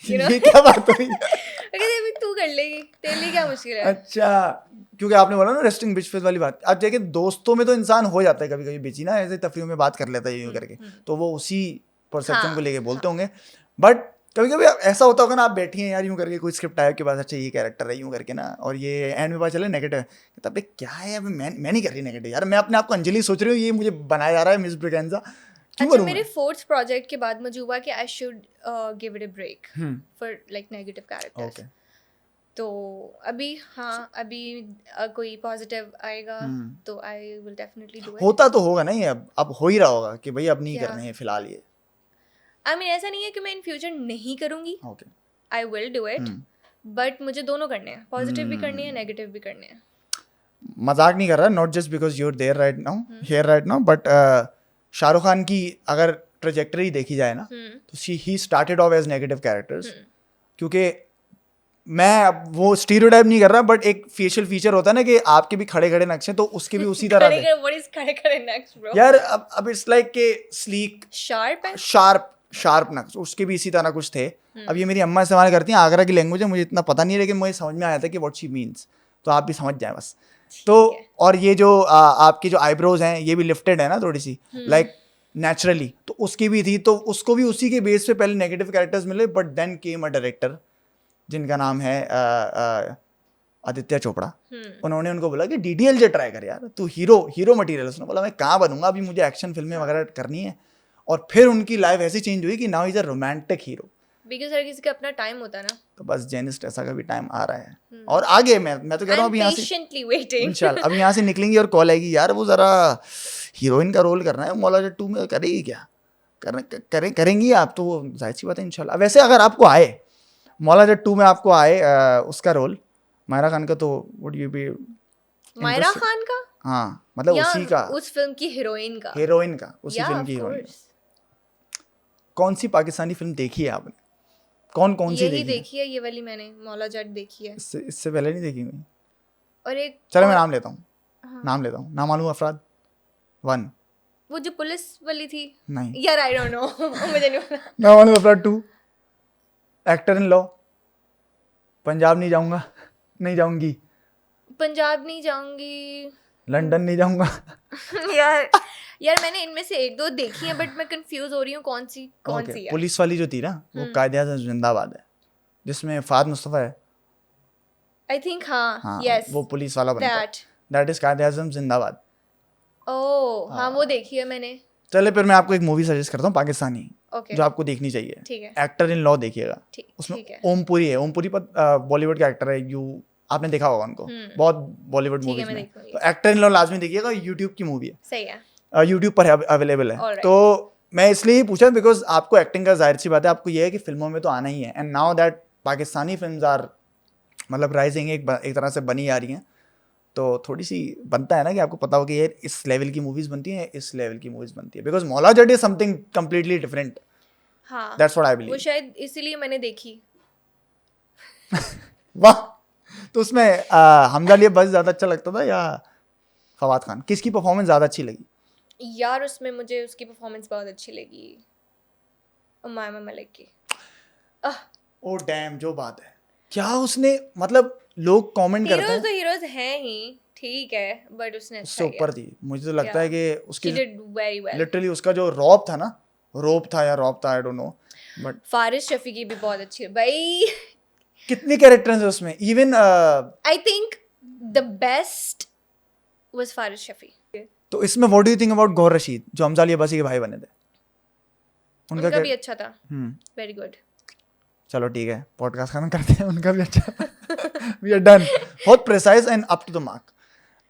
ये क्या बात हुई? कहते अभी तू कर लेगी, तेरे लिए क्या मुश्किल है। अच्छा, क्योंकि आपने बोला ना रेस्टिंग बिच फेस वाली बात। अब देखिए दोस्तों में तो इंसान हो जाता है कभी कभी बिची ना, ऐसे तफरीह में बात कर लेता है यूँ करके, तो वो उसी परसेप्शन को लेके बोलते होंगे। बट कभी कभी ऐसा होता होगा ना, आप बैठी हैं यार यूँ करके, कोई स्क्रिप्ट आया के पास, अच्छा ये कैरेक्टर है यूँ करके ना, और ये एंड में पता चले नेगेटिव है, तब क्या है, अभी मैं नहीं कर रही नेगेटिव यार, मैं अपने आप को अंजलि सोच रही हूँ, ये मुझे बनाया जा रहा है मिस ब्रिगेंजा। अच्छा, मेरे 4th प्रोजेक्ट के बाद मुझे हुआ कि I should give it a break for like negative characters. तो अभी अभी कोई पॉजिटिव आएगा तो I will definitely do it. होता तो होगा ना ये, अब हो ही रहा होगा कि भाई अब नहीं करने हैं फिलहाल ये। आई मीन ऐसा नहीं है कि मैं इन फ्यूचर नहीं करूँगी, I will do it, but मुझे दोनों करने हैं, पॉजिटिव भी करनी है, नेगेटिव भी करने हैं। मजाक नहीं कर रहा, not just because you're there right now, here right now, but Shahrukh Khan की अगर ट्रेजेक्टरी देखी जाए ना, तो ही started off as negative characters, क्योंकि मैं अब वो स्टीरियोटाइप नहीं कर रहा, बट एक फेशियल फीचर होता है ना कि आपके भी खड़े खड़े नक्शे, तो उसके भी उसी तरह थे यार। अब इट्स लाइक के स्लीक शार्प नक्श, उसके भी इसी तरह कुछ थे। अब ये मेरी अम्मा इस्तेमाल करती हैं, आगरा की लैंग्वेज है, मुझे इतना पता नहीं है, लेकिन मुझे समझ में आया था कि व्हाट शी मीन्स, तो आप भी समझ जाए बस। तो और ये जो आपकी जो आईब्रोज हैं ये भी लिफ्टेड है ना थोड़ी सी, लाइक नेचुरली, तो उसकी भी थी, तो उसको भी उसी के बेस पे पहले नेगेटिव कैरेक्टर्स मिले, but then came a director जिनका नाम है आदित्य चोपड़ा। उन्होंने उनको बोला कि DDLJ ट्राई कर यार, तू हीरो मटेरियल। उसने बोला मैं कहाँ बनूंगा, अभी मुझे एक्शन फिल्में वगैरह करनी है। और फिर उनकी लाइफ ऐसी चेंज हुई कि now is a romantic hero. Because हर किसी का अपना टाइम होता है ना, तो बस जेनिस टेसा का भी टाइम आ रहा है। और आगे मैं तो कह रहा हूँ अभी यहाँ से इंशाल्लाह अभी यहाँ से निकलेंगी और कॉल आएगी, यार वो जरा हीरोइन का रोल करना है, मौला जट 2 में करेगी क्या, करेंगी आप, तो वो जाहिर सी बात है इंशाल्लाह। वैसे अगर आपको आए मौला जट 2 में आपको आए उसका रोल मायरा खान का, तो would you be? Mayra Khan का? हाँ, मतलब उसी का, उस फिल्म की हीरोइन का उसी फिल्म की हीरोइन। कौन सी पाकिस्तानी फिल्म देखी है आपने? कौन सी देखी है? ये वाली मैंने मौला जट देखी है, इससे पहले नहीं देखी हुई। और एक चलो मैं नाम लेता हूँ, नामालूम अफराद 1, वो जो पुलिस वाली थी, नहीं यार आई डोंट नो मुझे नहीं पता। नामालूम अफराद 2, एक्टर इन लॉ, पंजाब नहीं जाऊंगी, पंजाब नहीं जाऊंगी, लंदन नहीं जाऊंगा। यार मैंने इनमें से 1-2 देखी है, बट मैं कंफ्यूज हो रही हूँ कौन सी है। पुलिस वाली जो थी ना, वो कायदे-ए-आज़म जिंदाबाद है, जिसमें फाद मुस्तफा है, आई थिंक। यस, वो पुलिस वाला बनता है, दैट इज कायदे-ए-आज़म जिंदाबाद। ओह हाँ, वो देखी है मैंने। चले फिर मैं आपको एक मूवी सजेस्ट करता हूँ पाकिस्तानी, जो आपको देखनी चाहिए। ठीक है, एक्टर इन लॉ देखिएगा। उसमें ओमपुरी है, ओमपुरी पर बॉलीवुड का एक्टर है, आपने देखा होगा उनको, बहुत बॉलीवुड मूवीज में। तो एक्टर इन लॉ लाजमी देखिएगा, यूट्यूब की मूवी है, सही है, यूट्यूब पर अवेलेबल है। तो मैं इसलिए ही पूछा बिकॉज आपको एक्टिंग का जाहिर सी बात है, आपको ये है कि फिल्मों में तो आना ही है, and now that Pakistani films are मतलब राइजिंग, एक तरह से बनी आ रही हैं, तो थोड़ी सी बनता है ना कि आपको पता हो कि यार इस लेवल की मूवीज बनती हैं, इस लेवल की मूवीज बनती है, because Maula Jatt is something completely different. हाँ दैट्स व्हाट आई वो बिलीव. शायद इसीलिए मैंने देखी. वाह. तो उसमें हमजा अली अब्बासी ज़्यादा अच्छा लगता था या फवाद खान? किसकी परफॉर्मेंस ज़्यादा अच्छी लगी? यार उसमें मुझे उसकी परफॉर्मेंस बहुत अच्छी लगी, उमामा मलिक की. ओ डैम, जो बात है, क्या उसने, मतलब लोग कमेंट करते हीरोज हैं तो हीरोज हैं ही, ठीक है, बट उसने उससे अच्छा ऊपर किया. थी. मुझे तो लगता है कि शी उसकी डिड वेरी वेल. लिटरली उसका जो रॉब था ना, रोब था या रॉब था, आई don't no, but Faris Shafi की भी बहुत अच्छी है भाई. कितने कैरेक्टर्स हैं उसमें. Even I think the best was Faris Shafi. तो इसमें what do you think about Gohar Rasheed, जो हमजा अली अब्बासी के भाई बने थे? उनका क्या- भी अच्छा था, हम्म, वेरी गुड. चलो ठीक है, पॉडकास्ट खत्म करते हैं. उनका भी अच्छा. We are done. बहुत precise and up to the mark.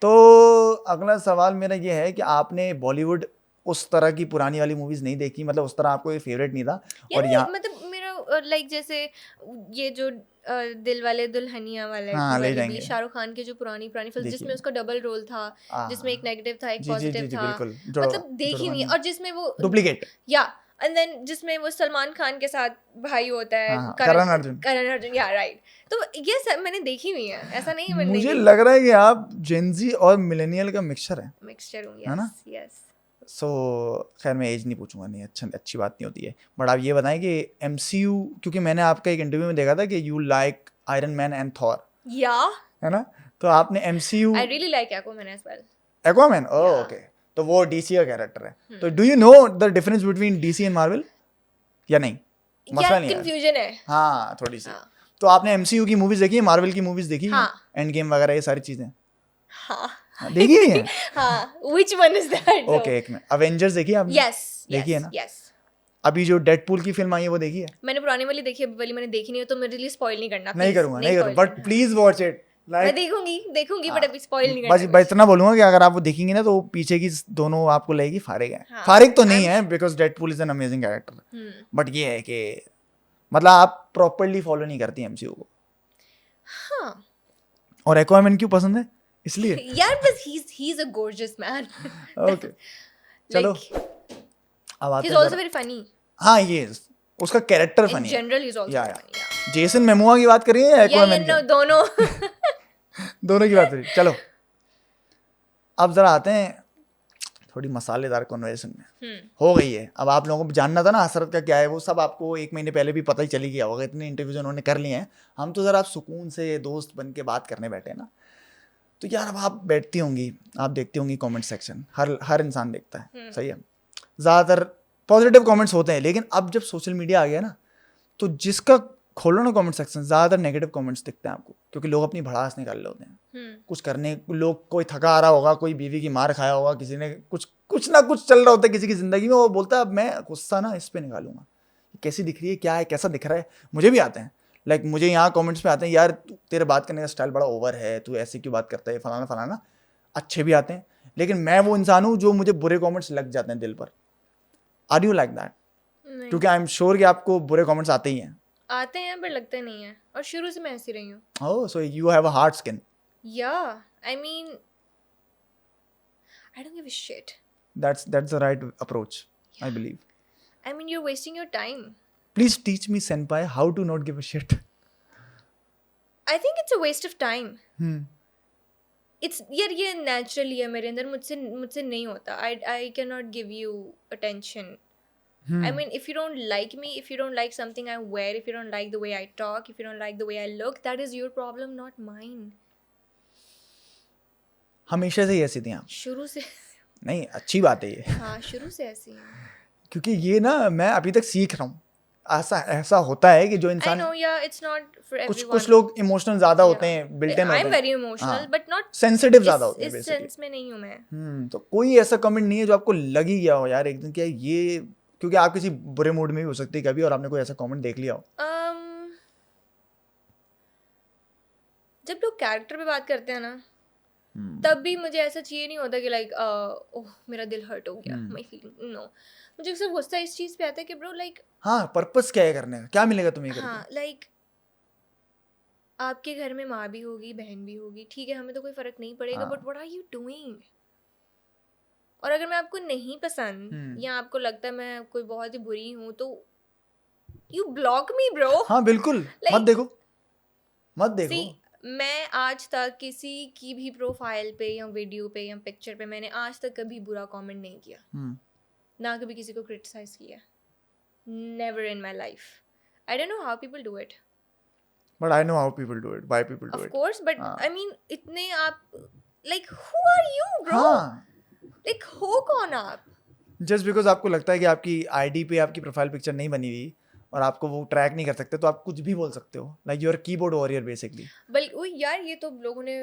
तो अगला सवाल मेरा ये है कि आपने बॉलीवुड उस तरह की पुरानी वाली मूवीज नहीं देखी, मतलब उस तरह आपको ये फेवरेट नहीं था? और यहाँ मतलब मेरा लाइक जैसे ये जो दिल वाले दुल्हनिया वाले हाँ, ले वाली भी जाएंगे. शाहरुख खान की जो पुरानी पुरानी फिल्म देखिए. जिसमें उसका डबल रोल था, हाँ, जिसमें एक नेगेटिव था एक जी जी जी पॉजिटिव जी, था, बिल्कुल. मतलब देखी हुई है. और जिसमें वो डुप्लीकेट. या एंड देन जिसमें वो सलमान खान के साथ भाई होता है, हाँ, करण अर्जुन. करण अर्जुन, या राइट. तो ये सब मैंने देखी हुई है, ऐसा नहीं है मैंने मुझे नहीं लग रहा है कि आप जेनजी और मिलेनियल का मिक्सचर है. देखी. मिक्सचर हूँ, है ना? Yes yes. सो खैर मैं एज नहीं पूछूंगा, नहीं, अच्छी बात नहीं होती है. बट आप ये बताएं कि एमसीयू, क्योंकि मैंने आपका एक इंटरव्यू में देखा था कि you like Iron Man and Thor, या है ना? तो आपने MCU, I really like Aquaman as well. Aquaman, oh Yeah. Okay. तो वो डीसी का कैरेक्टर है. तो do you know the difference between DC and Marvel या नहीं? मसला यार नहीं है. कंफ्यूजन है. हाँ, थोड़ी सी. हाँ. तो आपने एमसीयू की मूवीज देखी है, मार्वल की मूवीज देखी है, हाँ. एंड गेम वगैरह ये सारी चीजें? हाँ. हाँ, देखी हुई है. हाँ, which one is that though? Okay, एक मिनट. अवेंजर्स देखी है आपने? Yes, देखी है yes, ना? yes. अभी जो डेडपूल की फिल्म आई है वो देखी है? मैंने पुरानी वाली देखी है, अभी वाली मैंने देखी नहीं है, तो मेरे लिए स्पॉइल नहीं करना. नहीं please, करूंगा, नहीं करूंगा, spoil बट करना. Please watch it. मैं देखूंगी बट अभी स्पॉइल नहीं बस करना. बस इतना बोलूंगा कि अगर आप वो देखेंगे ना तो वो पीछे की दोनों आपको लगेगी फारिग है. हाँ, फारिग तो नहीं है, because Deadpool is an amazing character. But ये है कि मतलब आप प्रॉपरली फॉलो नहीं करती एमसीयू को. हाँ. और एक्वामैन क्यों पसंद है? इसलिए. यार बस he's a gorgeous man. Okay, चलो अब आते He's हैं also very funny. हाँ, ये उसका कैरेक्टर In फनी है. general, he's also या very funny. Yeah. जेसन मेमोआ की बात करिए या Yeah, एक्वामैन no, की? दोनों. दोनों की बात करिए. चलो अब जरा आते हैं थोड़ी मसालेदार कन्वर्सेशन में. हो गई है. अब आप लोगों को जानना था ना हसरत का क्या है, वो सब आपको 1 महीने पहले भी पता ही चली गया होगा, इतने इंटरव्यूज उन्होंने कर लिए हैं. हम तो ज़रा आप सुकून से दोस्त बन के बात करने बैठे हैं ना. तो यार अब आप बैठती होंगी, आप देखती होंगी कमेंट सेक्शन, हर इंसान देखता है, सही है. ज़्यादातर पॉजिटिव कमेंट्स होते हैं, लेकिन अब जब सोशल मीडिया आ गया ना तो जिसका खोलो ना कमेंट सेक्शन, ज़्यादातर नेगेटिव कमेंट्स दिखते हैं आपको, क्योंकि लोग अपनी भड़ास निकाल रहे होते हैं. कुछ करने, लोग कोई थका आ रहा होगा, कोई बीवी की मार खाया होगा, किसी ने कुछ ना कुछ चल रहा होता है किसी की ज़िंदगी में, वो बोलता है अब मैं गुस्सा ना इस पे निकालूंगा, कैसी दिख रही है, क्या है, कैसा दिख रहा है. मुझे भी आते हैं, लाइक मुझे यहाँ कमेंट्स में आते हैं, यार तेरे बात करने का स्टाइल बड़ा ओवर है, तू ऐसे क्यों बात करता है, फलाना फलाना. अच्छे भी आते हैं, लेकिन मैं वो इंसान हूँ जो मुझे बुरे कमेंट्स लग जाते हैं दिल पर. Are you like that? क्योंकि आई एम श्योर कि आपको बुरे कमेंट्स आते ही हैं. आते हैं पर लगते नहीं है, और शुरू से मैं ऐसी रही हूँ. Oh, so you have a hard skin. Yeah, I mean, I don't give a shit. That's the right approach, I believe. I mean, you're wasting your time. Please teach me, senpai, how to not give a shit. I think it's a waste of time. It's यार ये naturally है मेरे अंदर, मुझसे नहीं होता. I cannot give you attention. I mean, if you don't like me, if you don't like something I wear, if you don't like the way I talk, if you don't like the way I look, that is your problem, not mine. हमेशा से ही ऐसी थी आप? शुरू से. नहीं, अच्छी बात है ये. हाँ, शुरू से ऐसी है. क्योंकि ये ना मैं अभी तक सीख रहा हूँ. ऐसा होता है कि जो I इंसान, know, yeah, it's not for everyone. कुछ लोग इमोशनल ज्यादा होते हैं, बिल्ट इन होते I'm हैं, very emotional, but not sensitive ज्यादा होते हैं इस बेसिकली. सेंस में नहीं हूँ मैं. तो कोई ऐसा कमेंट नहीं है जो आपको लग ही गया हो यार एक दिन, क्या ये, क्योंकि आप किसी बुरे मूड में भी हो सकती है कभी, और आपने कोई ऐसा कमेंट देख लिया हो? जब लोग कैरेक्टर पे बात करते हैं ना, तब भी मुझे ऐसा चाहिए नहीं होता कि लाइक ओह मेरा दिल हर्ट हो गया, माय फीलिंग, नो. मुझे सिर्फ गुस्सा इस चीज़ पे आता है कि ब्रो लाइक, हाँ, पर्पस क्या है करने का, क्या मिलेगा तुम्हें करके? हाँ लाइक आपके घर में माँ भी होगी, बहन भी होगी, ठीक है, हमें तो कोई फर्क नहीं पड़ेगा, हाँ। But what are you doing? और अगर मैं आपको नहीं पसंद या आपको लगता है मैं कोई बहुत ही बुरी हूँ, तो यू ब्लॉक मी ब्रो। हाँ बिल्कुल, मत लाइक देखो, मत सी, देखो। मैं आज तक किसी की भी प्रोफाइल पे या वीडियो पे या पिक्चर पे मैंने आज तक कभी बुरा कमेंट नहीं किया, ना कभी किसी को क्रिटिसाइज किया, never in my life. I don't know how people do it, but I know how people do it, why people do of it. Course, but हाँ। आई मीन इतने आप, like who are you bro? हाँ, like हो कौन आप? Just because आपको लगता है कि आपकी आईडी पे आपकी प्रोफाइल पिक्चर नहीं बनी हुई और आपको वो ट्रैक नहीं कर सकते, तो आप कुछ भी बोल सकते हो, like you are keyboard warrior basically. बल्कि वो यार, ये तो लोगों ने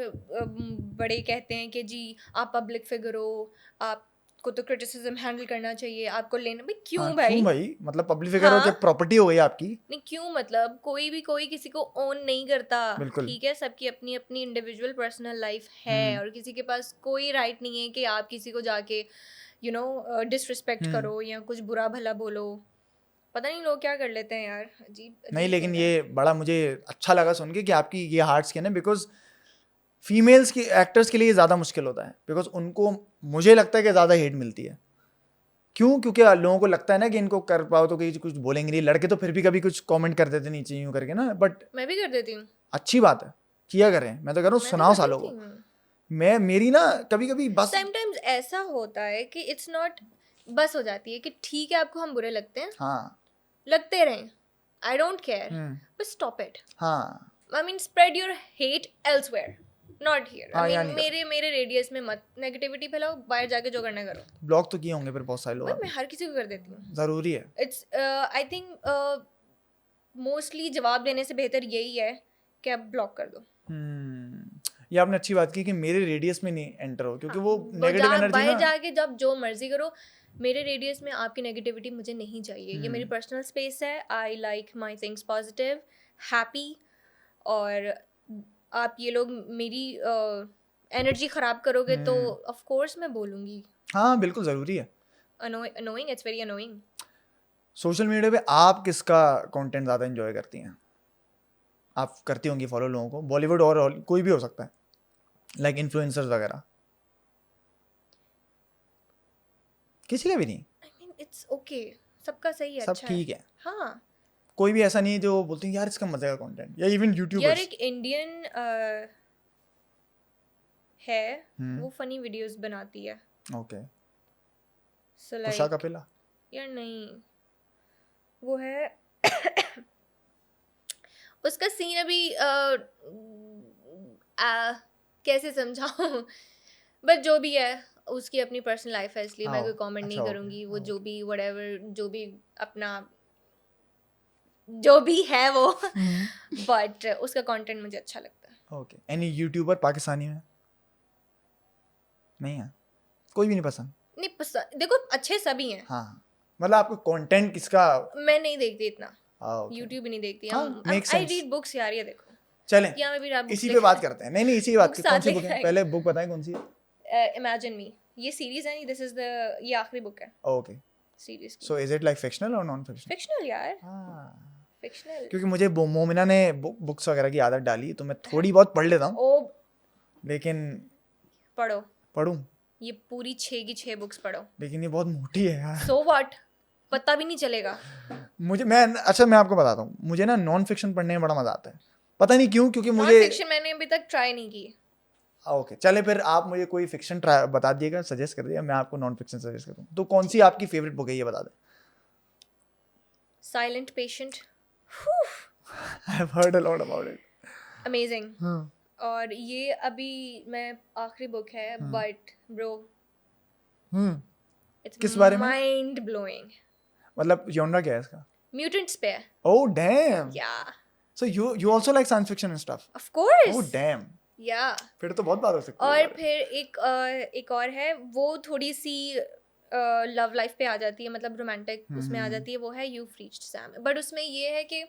बड़े कहते हैं कि जी आप पब्लिक फिगर हो, आपको तो क्रिटिसिज्म हैंडल करना चाहिए, आपको लेना, भाई क्यों हाँ, भाई? क्यों भाई, मतलब पब्लिक फिगर हो हाँ? जब प्रॉपर्टी हो गई आपकी। नहीं क्यों, मतलब कोई किसी को ओन नहीं करता, बिल्कुल। ठीक है, सबकी अपनी अपनी इंडिविजुअल पर्सनल लाइफ है, और किसी के पास कोई राइट नहीं है कि आप किसी को जाके यू नो डिसरिस्पेक्ट करो या कुछ बुरा भला बोलो। पता नहीं लोग क्या कर लेते हैं यार, अजीब नहीं, अजीब लेकिन लोग हैं। ये बड़ा मुझे अच्छा लगा सुन के कि आपकी ये हार्ड स्किन है, बिकॉज फीमेल्स की एक्टर्स के लिए ये ज़्यादा मुश्किल होता है, बिकॉज उनको मुझे लगता है कि ज़्यादा हेट मिलती है। क्यों? क्योंकि लोगों को लगता है ना कि इनको कर पाओ तो कि कुछ बोलेंगे नहीं, लड़के तो फिर भी कभी कुछ कमेंट कर देते नीचे यूं करके ना, बट मैं भी कर देती हूँ, अच्छी बात है, किया करें, मैं तो कह रहा हूँ मैं भी सुनाओ कर सालों देती को। हूँ। मैं मेरी ना कभी कभी बस समटाइम्स ऐसा होता है कि इट्स नॉट, बस हो जाती है कि ठीक है आपको हम बुरे लगते हैं, हाँ। लगते रहें, I don't care, but stop it. हाँ। I mean spread your hate elsewhere, not here. हाँ, आई यहाँ मीन नहीं कर मेरे रेडियस में मत नेगेटिविटी फैलाओ, बाहर जाके जो करना करो। ब्लॉक तो किए होंगे फिर बहुत सारे लोग भाई आपने। मैं हर किसी को कर देती हूँ, ज़रूरी है। इट्स आई थिंक मोस्टली जवाब देने से बेहतर यही है कि आप ब्लॉक कर दो। ये आपने अच्छी बात की कि मेरे रेडियस में नहीं एंटर हो, क्योंकि वो नेगेटिव एनर्जी बाहर ना। जाके जब जो मर्जी करो, मेरे रेडियस में आपकी नेगेटिविटी मुझे नहीं चाहिए। ये मेरी पर्सनल स्पेस है, I like my things positive, happy, और आप ये लोग मेरी एनर्जी ख़राब करोगे तो ऑफ कोर्स मैं बोलूँगी। हाँ बिल्कुल, ज़रूरी है। Annoying, it's very annoying. Social media पे आप किसका कंटेंट ज़्यादा एंजॉय करती हैं? आप करती होंगी फॉलो लोगों को, बॉलीवुड और कोई भी हो सकता है, लाइक इन्फ्लुएंसर्स वगैरह? किसी का भी नहीं? आई मीन इट्स ओके, सबका सही है, सब अच्छा ठीक है। है? हाँ कोई भी ऐसा नहीं है जो बोलते हैं यार इसका मजे का कंटेंट, या इवन यार, यूट्यूबर्स? एक इंडियन है, वो फनी वीडियोस बनाती है, ओके। सो उषा लाइक, कपिला? यार नहीं, वो है उसका सीन अभी कैसे समझाऊं, बट जो भी है उसकी अपनी पर्सनल लाइफ है, इसलिए मैं कोई कमेंट नहीं अच्छा, करूंगी। वो जो भी व्हाटएवर, जो भी अपना जो भी है वो बट उसका कंटेंट मुझे अच्छा लगता है। ओके। एनी यूट्यूबर पाकिस्तानी में? नहीं है? कोई भी नहीं पसंद? नहीं पसंद, देखो अच्छे सभी हैं, हाँ, मतलब आपको कंटेंट किसका? मैं नहीं देखती इतना, ओके। यूट्यूब ही नहीं देखती। हाँ, makes आई sense। रीड बुक्स यार, ये देखो चलें, यहाँ में भी आप इसी पे बात करते हैं। नहीं नहीं, इसी बात की। Books कौन सी साथ बुक है? लेके पहले बुक बताएं कौन सी है। इमेजिन मी, ये सीरीज है, दिस इज द, ये आखिरी बुक है ओके। सीरीज की। So is it like fictional और नॉन फिक्शनल? फिक्शनल यार, हाँ, फिक्शनल। क्योंकि मुझे मोमिना ने बुक्स वगैरह की आदत डाली, तो मैं थोड़ी बहुत पढ़ लेता हूँ, ओ लेकिन पढ़ो, पढ़ूं, ये पूरी 6 की 6 बुक्स पढ़ो। लेकिन ये बहुत मोटी है यार। सो व्हाट, पता भी नहीं चलेगा। मैं आपको बताता हूँ, मुझे ना नॉन फिक्शन पढ़ने में बड़ा मजा आता है, पता नहीं क्यों, क्योंकि नॉन मुझे। फिक्शन मैंने अभी तक ट्राई नहीं की। ओके, चले फिर आप मुझे कोई फिक्शन ट्राई बता दिएगा, सजेस्ट कर दिया, मैं आपको नॉन फिक्शन सजेस्ट करूँ। तो कौन सी आपकी फेवरेट बुक है ये बता दें। Silent patient, I have heard a lot about it. Amazing. और ये अभी मैं आखिरी बुक है, बट ब्रो इट्स किस बारे में? Mind blowing. मतलब जॉनरा क्या है इसका? म्यूटेंट्स पे है। ओह डैम, या so you also like science fiction and stuff? Of course, oh damn, या। फिर तो बहुत बात हो सकती है। और फिर एक और है, वो थोड़ी सी लव लाइफ पे आ जाती है, मतलब रोमांटिक उसमें आ जाती है, वो है यू रीच्ड सैम। बट उसमें ये है कि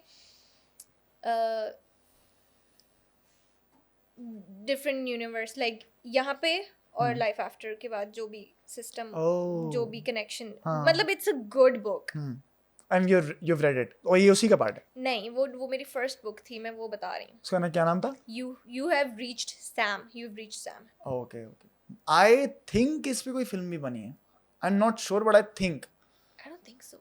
डिफरेंट यूनिवर्स, लाइक यहाँ पे और लाइफ आफ्टर के बाद जो भी सिस्टम, जो भी कनेक्शन, मतलब it's a good book. And you've read it, और ये उसी का पार्ट है? नहीं, वो मेरी फर्स्ट बुक थी, मैं वो बता रही हूँ. उसका ना क्या नाम था? You have reached Sam. You've reached Sam. Okay okay, I think इस पे कोई फिल्म भी बनी है, आई am not sure but I think, I don't think so.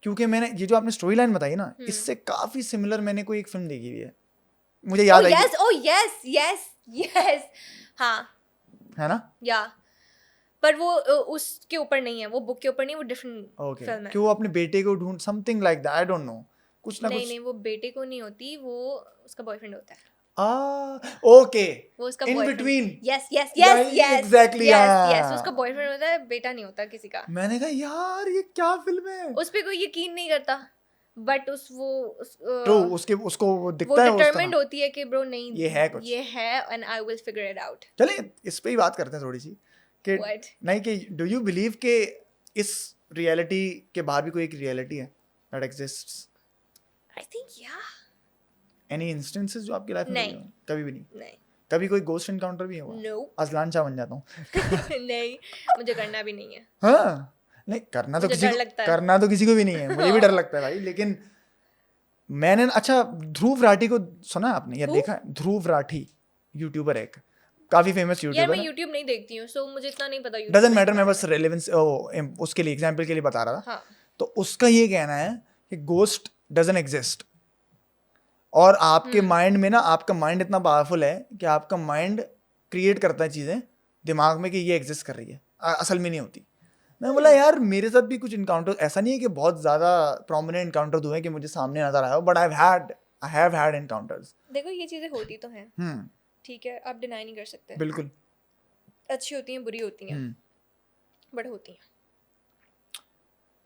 क्योंकि मैंने ये जो आपने स्टोरी लाइन बताई ना, इससे काफी सिमिलर मैंने कोई एक फिल्म देखी हुई है, मुझे याद आई, Oh yes. हाँ. है ना? या पर वो उसके ऊपर नहीं है, वो बुक के ऊपर नहीं, वो डिफरेंट ओके, फिल्म है. कि वो अपने बेटे को ढूंढ, something like that, I don't know, कुछ ना नहीं कुछ. नहीं, वो बेटे को नहीं होती, वो उसका बॉयफ्रेंड होता है. ओके, वो उसका in boyfriend. Between. Yes Exactly, yes, हाँ. उसका बॉयफ्रेंड होता है, बेटा नहीं होता किसी का. मैंने कहा यार ये क्या फिल्म है? उस पे कोई यकीन नहीं करता, बट ट्रू, उसको वो वो दिखता है उस डिटरमिन्ड तरह. होती है कि ब्रो नहीं, ये है कुछ. ये है, and I will figure it out. चलिए इस पे ही बात करते हैं थोड़ी सी, कि What? नहीं, कि डू यू बिलीव के इस रियलिटी के बाहर भी कोई एक रियलिटी है दैट एग्जिस्ट्स? आई थिंक या. एनी इंस्टेंसेस जो आपकी लाइफ में नहीं. हुए हों? कभी भी नहीं? नहीं. कभी कोई गोस्ट एनकाउंटर भी हुआ? नो. अजलान शाह बन जाता हूँ. नहीं, मुझे करना भी नहीं है. हाँ, नहीं करना तो मुझे किसी डर को, लगता है. करना तो किसी को भी नहीं है, मुझे भी डर लगता है भाई, लेकिन मैंने, अच्छा ध्रुव राठी को सुना है आपने या Who? देखा है? ध्रुव राठी यूट्यूबर है एक, काफी फेमस यार यूट्यूबर मैं है. YouTube नहीं देखती हूँ, सो मुझे इतना नहीं पता. YouTube डजंट में मैटर, क्या मैं है. बस रेलेवेंस उसके लिए, एग्जांपल के लिए बता रहा था. हाँ. तो उसका ये कहना है कि गोस्ट डजंट एग्जिस्ट, और आपके माइंड में ना, आपका माइंड इतना पावरफुल है कि आपका माइंड क्रिएट करता है चीजें दिमाग में कि ये एग्जिस्ट कर रही है, असल में नहीं होती. मैं बोला यार मेरे साथ भी कुछ इनकाउंटर, ऐसा नहीं है कि बहुत ज्यादा प्रोमिनेंट इनकाउंटर हुए कि मुझे सामने नजर आया हो, but I have had encounters. देखो ये चीजें होती तो हैं, ठीक है, आप डिनाई नहीं कर सकते. बिल्कुल. अच्छी होती हैं, बुरी होती हैं, बट होती हैं.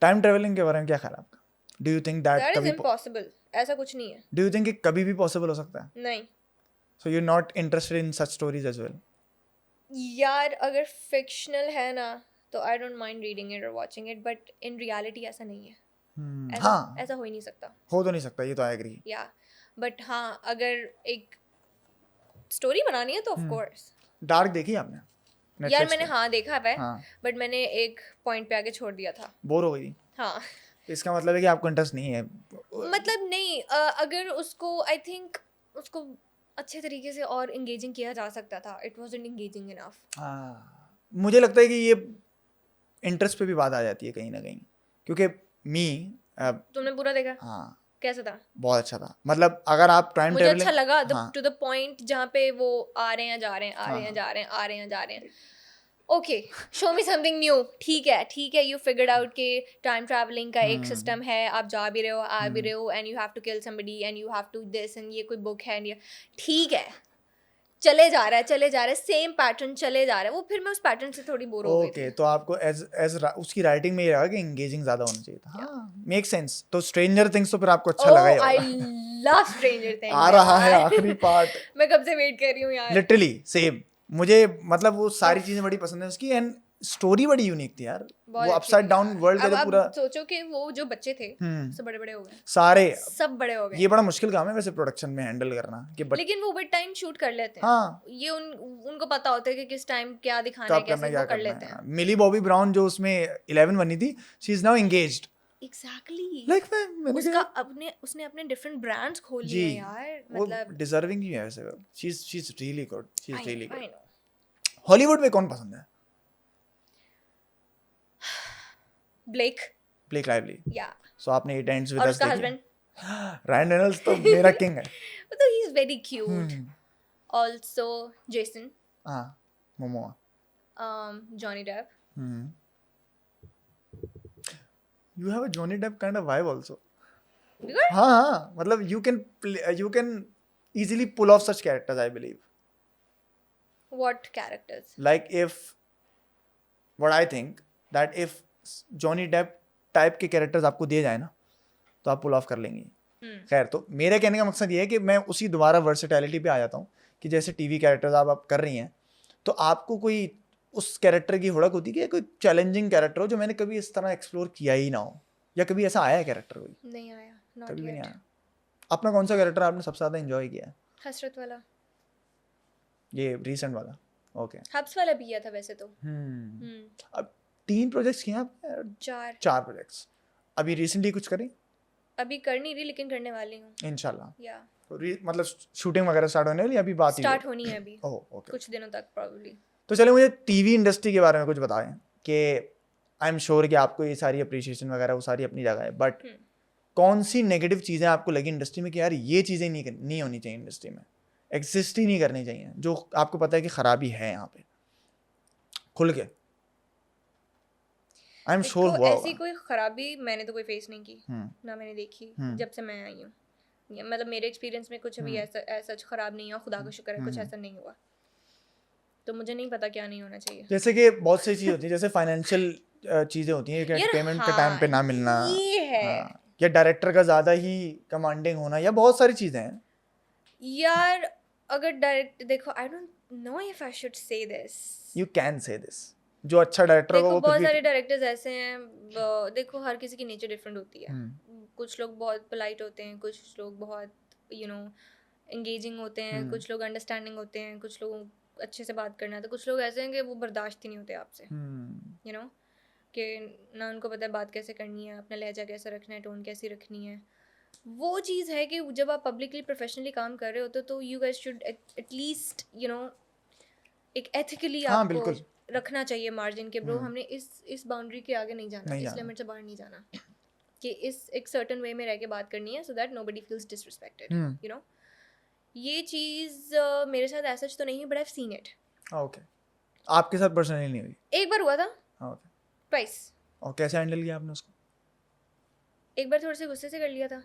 टाइम ट्रेवलिंग के बारे में क्या ख्याल है आपका? Do you think that that is कभी, इम्पॉसिबल, ऐसा कुछ नहीं है. डू यू थिंक कि कभी भी पॉसिबल हो सकता है? नहीं so you are not interested in such stories as well? यार, अगर फिक्शनल है ना तो I don't mind reading it और watching it, but in reality ऐसा नहीं है. हाँ, ऐसा हो ही नहीं सकता. हो तो नहीं सकता, ये तो आई एग्री. या बट हाँ, अगर एक स्टोरी बनानी है तो ऑफ कोर्स. डार्क देखी आपने? यार Netflix मैंने पे? हाँ देखा है, हाँ. बट मैंने एक पॉइंट पे आके छोड़ दिया था. बोर हो गई थी? हाँ. इसका मतलब है कि आपको इंटरेस्ट नहीं है. मतलब नहीं, अगर उसको आई थिंक उसको अच्छे तरीके से और एंगेजिंग किया जा सकता था. It wasn't engaging enough. मुझे लगता है कि ये इंटरेस्ट पे भी बात आ जाती है कहीं ना कहीं, क्योंकि तुमने पूरा देखा? हाँ, कैसा था? बहुत अच्छा था. मतलब अगर आप टाइम मुझे ट्रेवलिंग, अच्छा लगा हाँ, टू द पॉइंट जहाँ पे वो आ रहे हैं, जा रहे हैं, आ रहे हैं, हाँ. जा रहे हैं, आ रहे हैं, जा रहे हैं. Okay, show me something new. ठीक है, यू फिगर्ड आउट के टाइम ट्रैवलिंग का एक सिस्टम है, आप जा भी रहे हो, आ भी रहे हो, and you have to kill somebody and you have to this, and ये कोई बुक है, ये ठीक है, चले जा रहा है, सेम पैटर्न चले जा रहा है. वो फिर मैं उस पैटर्न से थोड़ी बोर हो गई ओके, थी. तो आपको एज उसकी राइटिंग में ये लगा कि एंगेजिंग ज्यादा होना चाहिए था. हाँ, मेक सेंस. तो स्ट्रेंजर थिंग्स तो फिर आपको अच्छा लगा ही आई होगा. Love stranger things. आ रहा है आखिरी पार्ट. मैं कब से वेट कर रही हूँ यार. Literally same. मुझे मतलब वो सारी चीजें बड़ी पसंद है उसकी, एंड स्टोरी बड़ी यूनिक थी यार. वो अपसाइड डाउन वर्ल्ड का जो पूरा, सोचो कि वो जो बच्चे थे सब बड़े बड़े हो गए, सारे सब बड़े हो गए. ये बड़ा मुश्किल काम है वैसे प्रोडक्शन में हैंडल करना कि लेकिन वो विद टाइम शूट कर लेते हैं. हाँ, ये उनको पता होता है कि किस टाइम क्या दिखाना है, कब करना कैसे क्या वो कर करना लेते है. हैं. मिली बॉबी ब्राउन जो उसमें 11 बनी थी, she is now engaged. Exactly. Like मैंने उसका कहा उसने अपने डिफरेंट ब्रांड्स खोल जी, लिए यार. वो मतलब डिजर्विंग ही है वैसे. She is really good, she is really I good. know. Hollywood में कौन पसंद है? ब्लेक. Blake Lively. या सो आपने इट एंड्स विद और अस उसका देखी? हस्बैंड, रायन रेनॉल्ड्स तो मेरा किंग है. तो he is very cute. Also Jason, हाँ, Momoa. Johnny Depp. You have a Johnny Depp kind of vibe also. Good? हाँ, मतलब you can easily pull off such characters, I believe. What characters? Like what I think that if Johnny Depp type के characters आपको दिए जाए ना, तो आप पुल of कर लेंगे. खैर, तो मेरे कहने का मकसद ये है कि मैं उसी दोबारा वर्सेटैलिटी पे आ जाता हूँ कि जैसे टीवी कैरेक्टर्स आप कर रही हैं, तो आपको कोई उस कैरेक्टर की हुड़क होती है कि कोई चैलेंजिंग कैरेक्टर हो जो मैंने कभी इस तरह एक्सप्लोर किया ही ना हो, या कभी ऐसा आया है कैरेक्टर कोई? नहीं आया, not कभी भी yet. नहीं आया. अपना कौन सा कैरेक्टर आपने सबसे ज्यादा एंजॉय किया है? हसरत वाला. ये रीसेंट वाला? ओके. हब्स वाला भी किया था वैसे तो. अब 3 प्रोजेक्ट्स किए आपने? 4. 4 प्रोजेक्ट्स. अभी रिसेंटली कुछ करें? अभी कर नहीं रही लेकिन करने वाली हूँ इंशाल्लाह। या मतलब शूटिंग वगैरह स्टार्ट होने वाली है, अभी बात ही स्टार्ट होनी है अभी ओह ओके। कुछ दिनों तक प्रॉब्ली। तो चलो मुझे टीवी इंडस्ट्री के बारे में कुछ बताएं कि आई एम श्योर कि आपको ये सारी अप्रिशिएशन वगैरह वो सारी अपनी जगह है, बट कौन सी नेगेटिव चीज़ें आपको लगी इंडस्ट्री में कि यार ये चीज़ें नहीं होनी चाहिए इंडस्ट्री में, एग्जिस्ट ही नहीं करनी चाहिए, जो आपको पता है कि खराबी है यहाँ पे, खुल के? आई एम श्योर हुआ ऐसी होगा। कोई खराबी मैंने तो कोई फेस नहीं की, ना मैंने देखी जब से मैं आई हूँ। मतलब मेरे एक्सपीरियंस में कुछ अभी ऐसा खराब नहीं हुआ, खुदा का शुक्र है कुछ ऐसा नहीं हुआ। तो मुझे नहीं पता क्या नहीं होना चाहिए। जैसे कि बहुत सी चीज़ होती है, जैसे फाइनेंशियल चीज़ें होती हैं कि पेमेंट के टाइम पे ना मिलना, ये है या डायरेक्टर का ज़्यादा ही कमांडिंग होना, या बहुत सारी चीज़ें हैं यार। अगर डायरेक्ट देखो, आई don't know if I should say this. You can say this, जो अच्छा डायरेक्टर होगा देखो वो बहुत सारे डायरेक्टर्स ऐसे हैं, देखो हर किसी की नेचर डिफरेंट होती है। कुछ लोग बहुत पोलाइट होते हैं, कुछ लोग बहुत एंगेजिंग होते हैं, कुछ लोग अंडरस्टैंडिंग होते हैं, कुछ लोग अच्छे से बात करना है, तो कुछ लोग ऐसे हैं कि वो बर्दाश्त ही नहीं होते आपसे, कि ना उनको पता है बात कैसे करनी है, अपना लहजा कैसे रखना है, टोन कैसी रखनी है। वो चीज़ है कि जब आप पब्लिकली प्रोफेशनली काम कर रहे होते तो यू गाइस शुड एटलीस्ट एक एथिकली हाँ आपको बिल्कुल रखना चाहिए मार्जिन के, ब्रो हमने इस बाउंड्री के आगे नहीं जाना, इस लिमिट से बाहर नहीं जाना, कि इस एक सर्टेन वे में रह के बात करनी है, so that nobody feels disrespected. ये चीज़ मेरे साथ ऐसा तो नहीं है, but I have seen it. Okay, आपके साथ पर्सनली नहीं हुई? एक बार हुआ था, ओके, ट्वाइस। और कैसे हैंडल किया आपने उसको? एक बार थोड़े से गुस्से से कर लिया था,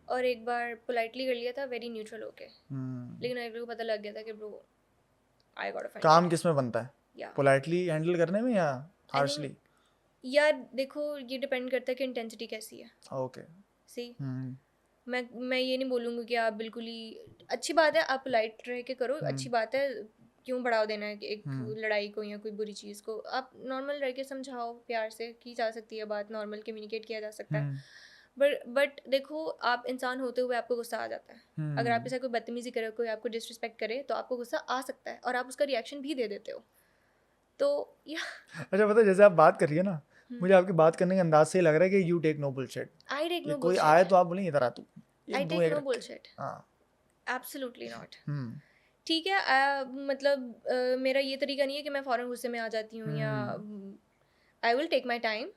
और एक बार पोलाइटली कर लिया था, वेरी न्यूट्रल होके। लेकिन मेरे को पता लग गया था कि ब्रो आई गॉट अ काम किस में बनता है, या पोलाइटली हैंडल करने में या हार्शली? यार देखो ये डिपेंड करता है कि इंटेंसिटी कैसी है। ओके, सी मैं ये नहीं बोलूँगी कि आप बिल्कुल ही, अच्छी बात है आप पोलाइट रह के करो, अच्छी बात है, क्यों बढ़ावा देना है एक लड़ाई को या कोई बुरी चीज़ को। आप नॉर्मल रह के समझाओ, प्यार से की जा सकती है बात, नॉर्मल कम्युनिकेट किया जा सकता है। बट देखो आप इंसान होते हुए आपको गुस्सा आ जाता है। अगर आपके साथ कोई बदतमीजी करे, कोई आपको डिसरिस्पेक्ट करे, तो आपको गुस्सा आ सकता है और आप उसका रिएक्शन भी दे देते हो। तो या अच्छा पता है, जैसे आप बात कर रही है ना, मुझे आपकी बात करने के अंदाज से ही लग रहा है कि you take no bullshit. I take no कोई आए तो आप बोलेंगे इधर आ तू, आई एक दो टेक एक नो रख के। बुलशिट, हाँ एब्सोल्युटली नॉट। ठीक है, मतलब मेरा ये तरीका नहीं है कि मैं फ़ौरन गुस्से में आ जाती हूँ, या I will take my time.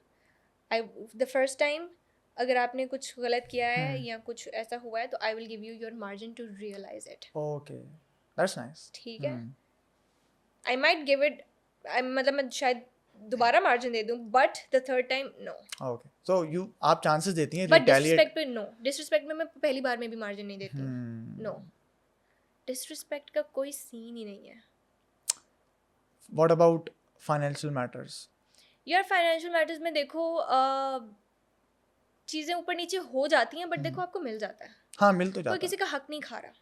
The first time अगर आपने कुछ गलत किया है या कुछ ऐसा हुआ है, तो I will give you your margin to realize it. Okay, that's nice. ठीक है, आई माइट गिव इट, मतलब मैं शायद दोबारा मार्जिन दे दूँ, but the third time no. Okay, so you आप चांसेस देती हैं बट रिटेलिएट? डिसरिस्पेक्ट पे नो, डिसरिस्पेक्ट में मैं पहली बार में भी मार्जिन नहीं देती हूँ। नो, डिसरिस्पेक्ट का कोई सीन ही नहीं है। What about financial matters? यार फाइनेंशियल मैटर्स में देखो चीज़ें ऊपर नीचे हो जाती हैं, बट देखो आपको मिल जाता है। हाँ मिल तो कोई जाता किसी है। का हक नहीं खा रहा,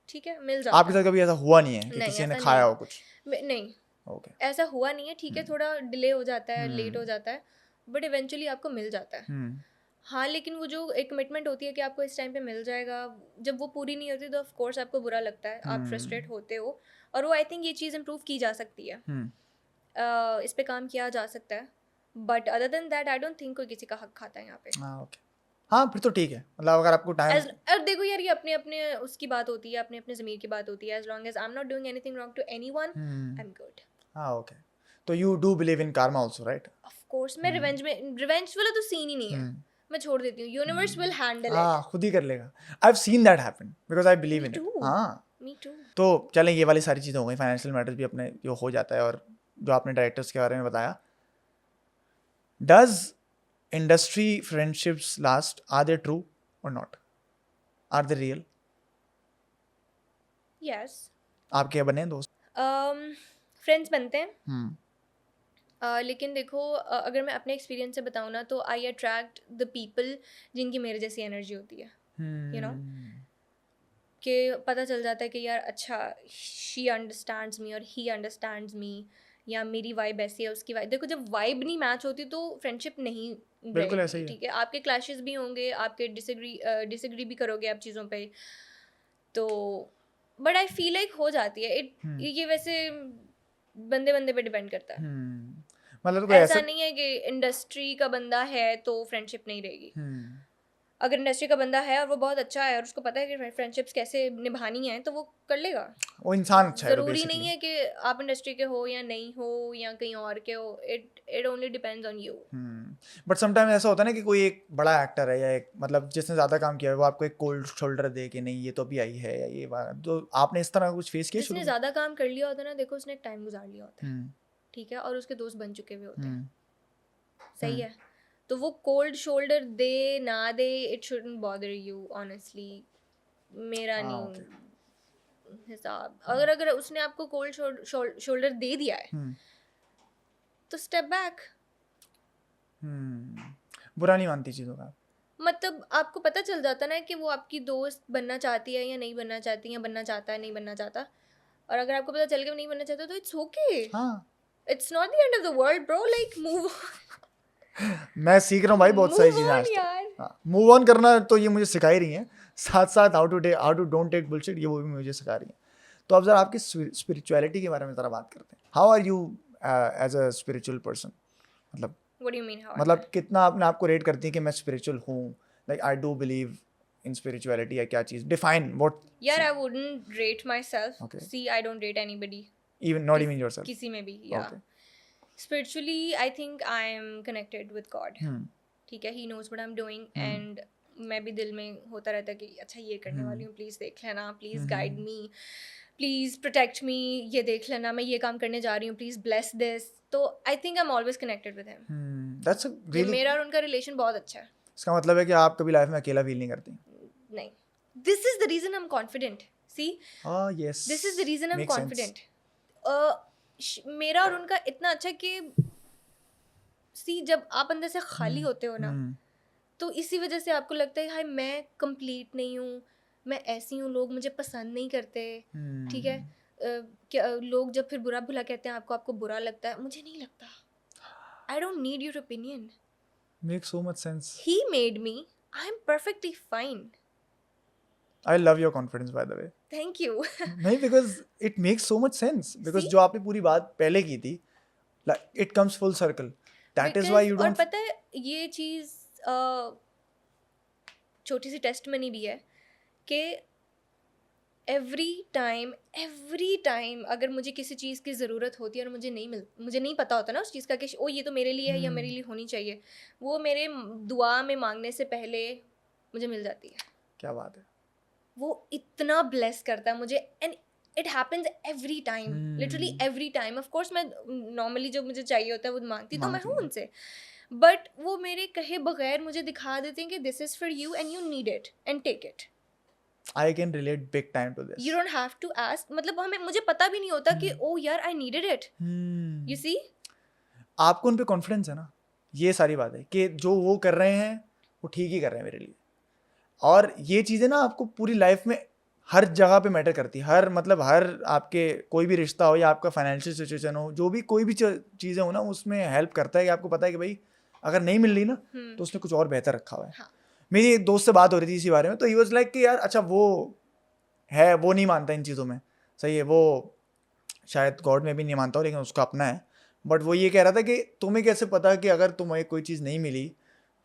ठीक है, मिल जाता आपके है। साथ कभी ऐसा हुआ नहीं है कि नहीं, किसी ने ऐसा खाया नहीं हो कुछ? नहीं, ओके, ऐसा हुआ नहीं है। ठीक है, थोड़ा डिले हो जाता है, लेट हो जाता है, बट इवेंचुअली आपको मिल जाता है। हाँ, लेकिन वो जो एक कमिटमेंट होती है कि आपको इस टाइम पे मिल जाएगा, जब वो पूरी नहीं होती तो ऑफ कोर्स आपको बुरा लगता है, आप फ्रस्ट्रेट होते हो, और वो आई थिंक ये चीज़ इम्प्रूव की जा सकती है, इस पे काम किया जा सकता है, but other than that I don't think कोई किसी का हक खाता है यहाँ पे। हाँ ओके, हाँ फिर तो ठीक है, मतलब अगर आपको टाइम और देखो यार, ये अपने अपने उसकी बात होती है, अपने अपने ज़मीर की बात होती है। As long as I am not doing anything wrong to anyone, I am good. हाँ ओके, तो you do believe in karma also, right? Of course मैं रिवेंज वाला तो सीन ही नहीं है, मैं छोड़ देती हूँ, यूनिवर्स विल हैंडल इट। हाँ खुद ही कर लेगा। I have seen that happen because I believe in it. too. हाँ मी टू। तो चलें, ये वाली सारी चीज़ें हो गई, फाइनेंशियल मैटर्स भी अपने जो हो जाता है, और जो आपने डायरेक्टर्स के बारे में बताया, does industry friendships last? Are they true और not? Are they real? Yes, आपके बने हैं दोस्त? फ्रेंड्स बनते हैं, लेकिन देखो अगर मैं अपने एक्सपीरियंस से बताऊँ ना, तो आई अट्रैक्ट द पीपल जिनकी मेरे जैसी एनर्जी होती है, यू नो, कि पता चल जाता है कि यार अच्छा शी अंडरस्टैंड्स मी और ही अंडरस्टैंड्स मी, या मेरी वाइब ऐसी है, उसकी वाइब। देखो जब वाइब नहीं मैच होती तो फ्रेंडशिप नहीं बिल्कुल ऐसा ही रहेगी, है। ठीक है, आपके क्लैशेस भी होंगे, आपके डिसएग्री भी करोगे आप चीज़ों पे, तो बट आई फील लाइक हो जाती है ये वैसे बंदे बंदे पे डिपेंड करता है। मतलब कोई ऐसा ऐसा नहीं है कि इंडस्ट्री का बंदा है तो फ्रेंडशिप नहीं रहेगी। हम्म, अगर इंडस्ट्री का बंदा है और वो बहुत अच्छा है और उसको पता है कि फ्रेंडशिप्स कैसे निभानी है तो वो कर लेगा। वो इंसान अच्छा है तो ज़रूरी नहीं बेसिकली। है कि आप इंडस्ट्री के हो या नहीं हो या कहीं और के हो, it only depends on you. But sometime ऐसा होता है ना कि कोई एक बड़ा एक्टर है या एक मतलब जिसने ज़्यादा काम किया है वो आपको एक कोल्ड शोल्डर दे कि नहीं ये तो अभी आई है या ये बात, तो आपने इस तरह कुछ फेस किया शुरू जिसने में? ज़्यादा काम कर लिया होता है ना, देखो उसने एक टाइम गुजार लिया होता है, हम्म ठीक है, और उसके दोस्त बन चुके हुए होते हैं, हम्म सही है। तो वो कोल्ड शोल्डर दे ना दे, it shouldn't bother you honestly, मेरा हाँ नहीं ओके हिसाब। अगर अगर उसने आपको कोल्ड शोल्डर दे दिया है तो स्टेप बैक। बुरा नहीं मानती चीज़ों का। मतलब आपको पता चल जाता ना कि वो आपकी दोस्त बनना चाहती है या नहीं बनना चाहती, या बनना चाहता है नहीं बनना चाहता, और अगर आपको पता चल गया वो नहीं बनना चाहता तो इट्स ओके, हाँ it's not the end of the world bro, like move मैं सीख रहा हूँ भाई बहुत सारी मूव चीज़ें ऑन आज तक। यार। हाँ मूव ऑन करना तो ये मुझे सिखा ही रही हैं, साथ साथ how to don't take bullshit ये वो भी मुझे सिखा रही हैं। तो अब जरा आपकी स्पिरिचुअलिटी के बारे में ज़रा बात करते हैं। How are you as a spiritual person? मतलब what do you mean how? मतलब कितना अपने आप को रेट करती है कि मैं स्पिरिचुअल हूँ, like I do believe in spirituality, या क्या चीज़ डिफाइन व्हाट? यार I wouldn't rate myself, okay, see I don't rate anybody, even not even yourself? किसी में भी, या okay spiritually I think I am connected with God, ठीक है, he knows what I am doing, and मैं भी दिल में होता रहता है कि अच्छा ये करने वाली हूँ, प्लीज़ देख लेना, please guide me, please protect me, ये देख लेना मैं ये काम करने जा रही हूँ, प्लीज़ ब्लेस दिस। तो I think I am always connected with him. That's ये रियली, मेरा और उनका रिलेशन बहुत अच्छा है। इसका मतलब है कि आप कभी लाइफ में अकेला फील नहीं करती? नहीं, this is the reason I am confident, see हाँ yes, this is the reason I am make sense. Confident. मेरा और उनका इतना अच्छा कि सी जब आप अंदर से खाली होते हो ना, तो इसी वजह से आपको लगता है हाय मैं कंप्लीट नहीं हूँ, मैं ऐसी हूँ, लोग मुझे पसंद नहीं करते, ठीक है। क्या लोग जब फिर बुरा भुला कहते हैं आपको, आपको बुरा लगता है, मुझे नहीं लगता। I don't need your opinion, make so much sense. He made me, I am perfectly fine. I love your confidence by the way. Thank you. नहीं because it makes so much sense, because See? जो आपने पूरी बात पहले की थी, it comes full circle, that is why because you और don't. पता है ये चीज़ छोटी सी टेस्ट मनी भी है कि एवरी टाइम अगर मुझे किसी चीज़ की ज़रूरत होती है और मुझे नहीं पता होता ना उस चीज़ का कि ओ ये तो मेरे लिए है या मेरे लिए होनी चाहिए, वो मेरे दुआ में मांगने से पहले मुझे मिल जाती है। क्या बात है। वो इतना ब्लेस करता है मुझे, and it happens every time, literally every time. Of course मैं नॉर्मली जो मुझे चाहिए होता है वो मांगती तो मैं हूँ उनसे, बट वो मेरे कहे बगैर मुझे दिखा देते हैं कि this is for you and you need it and take it. I can relate big time to this. You don't have to ask, मतलब मुझे पता भी नहीं होता कि ओ यार I needed it, you see. आपको उन पे कॉन्फिडेंस है ना, ये सारी बात है कि जो वो कर रहे हैं वो ठीक ही कर रहे हैं मेरे लिए। और ये चीज़ें ना आपको पूरी लाइफ में हर जगह पे मैटर करती है, हर मतलब हर आपके कोई भी रिश्ता हो या आपका फाइनेंशियल सिचुएशन हो, जो भी कोई भी चीज़ें हो ना, उसमें हेल्प करता है कि आपको पता है कि भाई अगर नहीं मिल रही ना तो उसने कुछ और बेहतर रखा हुआ है। हाँ। मेरी एक दोस्त से बात हो रही थी इसी बारे में, तो ही वाज लाइक कि यार अच्छा वो है, वो नहीं मानता इन चीज़ों में, सही है, वो शायद गॉड में भी नहीं मानता हो लेकिन उसका अपना है, बट वो ये कह रहा था कि तुम्हें कैसे पता कि अगर तुम्हें कोई चीज़ नहीं मिली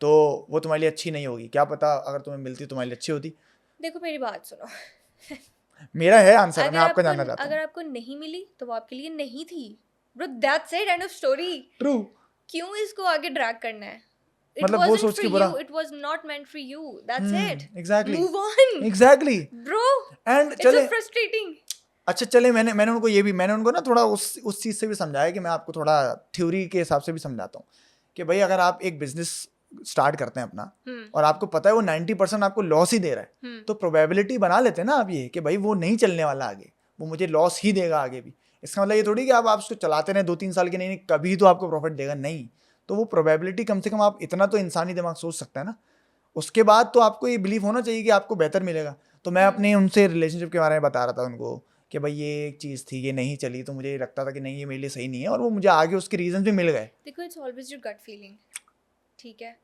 तो वो तुम्हारे लिए अच्छी नहीं होगी, क्या पता अगर तुम्हें मिलती तुम्हारे लिए अच्छी होती। देखो मेरी बात सुनो, मेरा है आंसर, मैं आपका जानना चाहता अगर हूँ। आपको नहीं मिली तो वो आपके लिए नहीं थी, bro, that's it, end of story. True, क्यों इसको आगे ड्रैग करना है? इट मतलब वो वाजंट सोच फॉर के बुरा, you, it was not meant for you, that's it, exactly move on exactly. Bro, and it's चले, सो फ्रस्ट्रेटिंग। अच्छा चले, मैंने उनको ये भी, मैंने उनको ना थोड़ा उस चीज़ से भी समझाया कि मैं आपको थोड़ा थ्योरी के हिसाब से भी समझाता हूँ कि भाई अगर आप एक बिजनेस स्टार्ट करते हैं अपना और आपको पता है वो 90% आपको लॉस ही दे रहा है, तो प्रोबेबिलिटी बना लेते हैं ना आप ये कि भाई वो नहीं चलने वाला आगे, वो मुझे लॉस ही देगा आगे भी। इसका मतलब ये थोड़ी कि आप उसको चलाते रहे 2-3 साल के, नहीं कभी तो आपको प्रॉफिट देगा, नहीं। तो वो प्रोबेबिलिटी कम से कम आप इतना तो इंसानी दिमाग सोच सकता है ना, उसके बाद तो आपको ये बिलीव होना चाहिए कि आपको बेहतर मिलेगा। तो मैं अपने उनसे रिलेशनशिप के बारे में बता रहा था उनको कि भाई ये एक चीज़ थी, ये नहीं चली, तो मुझे लगता था कि नहीं ये मेरे लिए सही नहीं है, और वो मुझे आगे उसके रीज़न भी मिल गए। देखो it's always your gut feeling, ठीक है।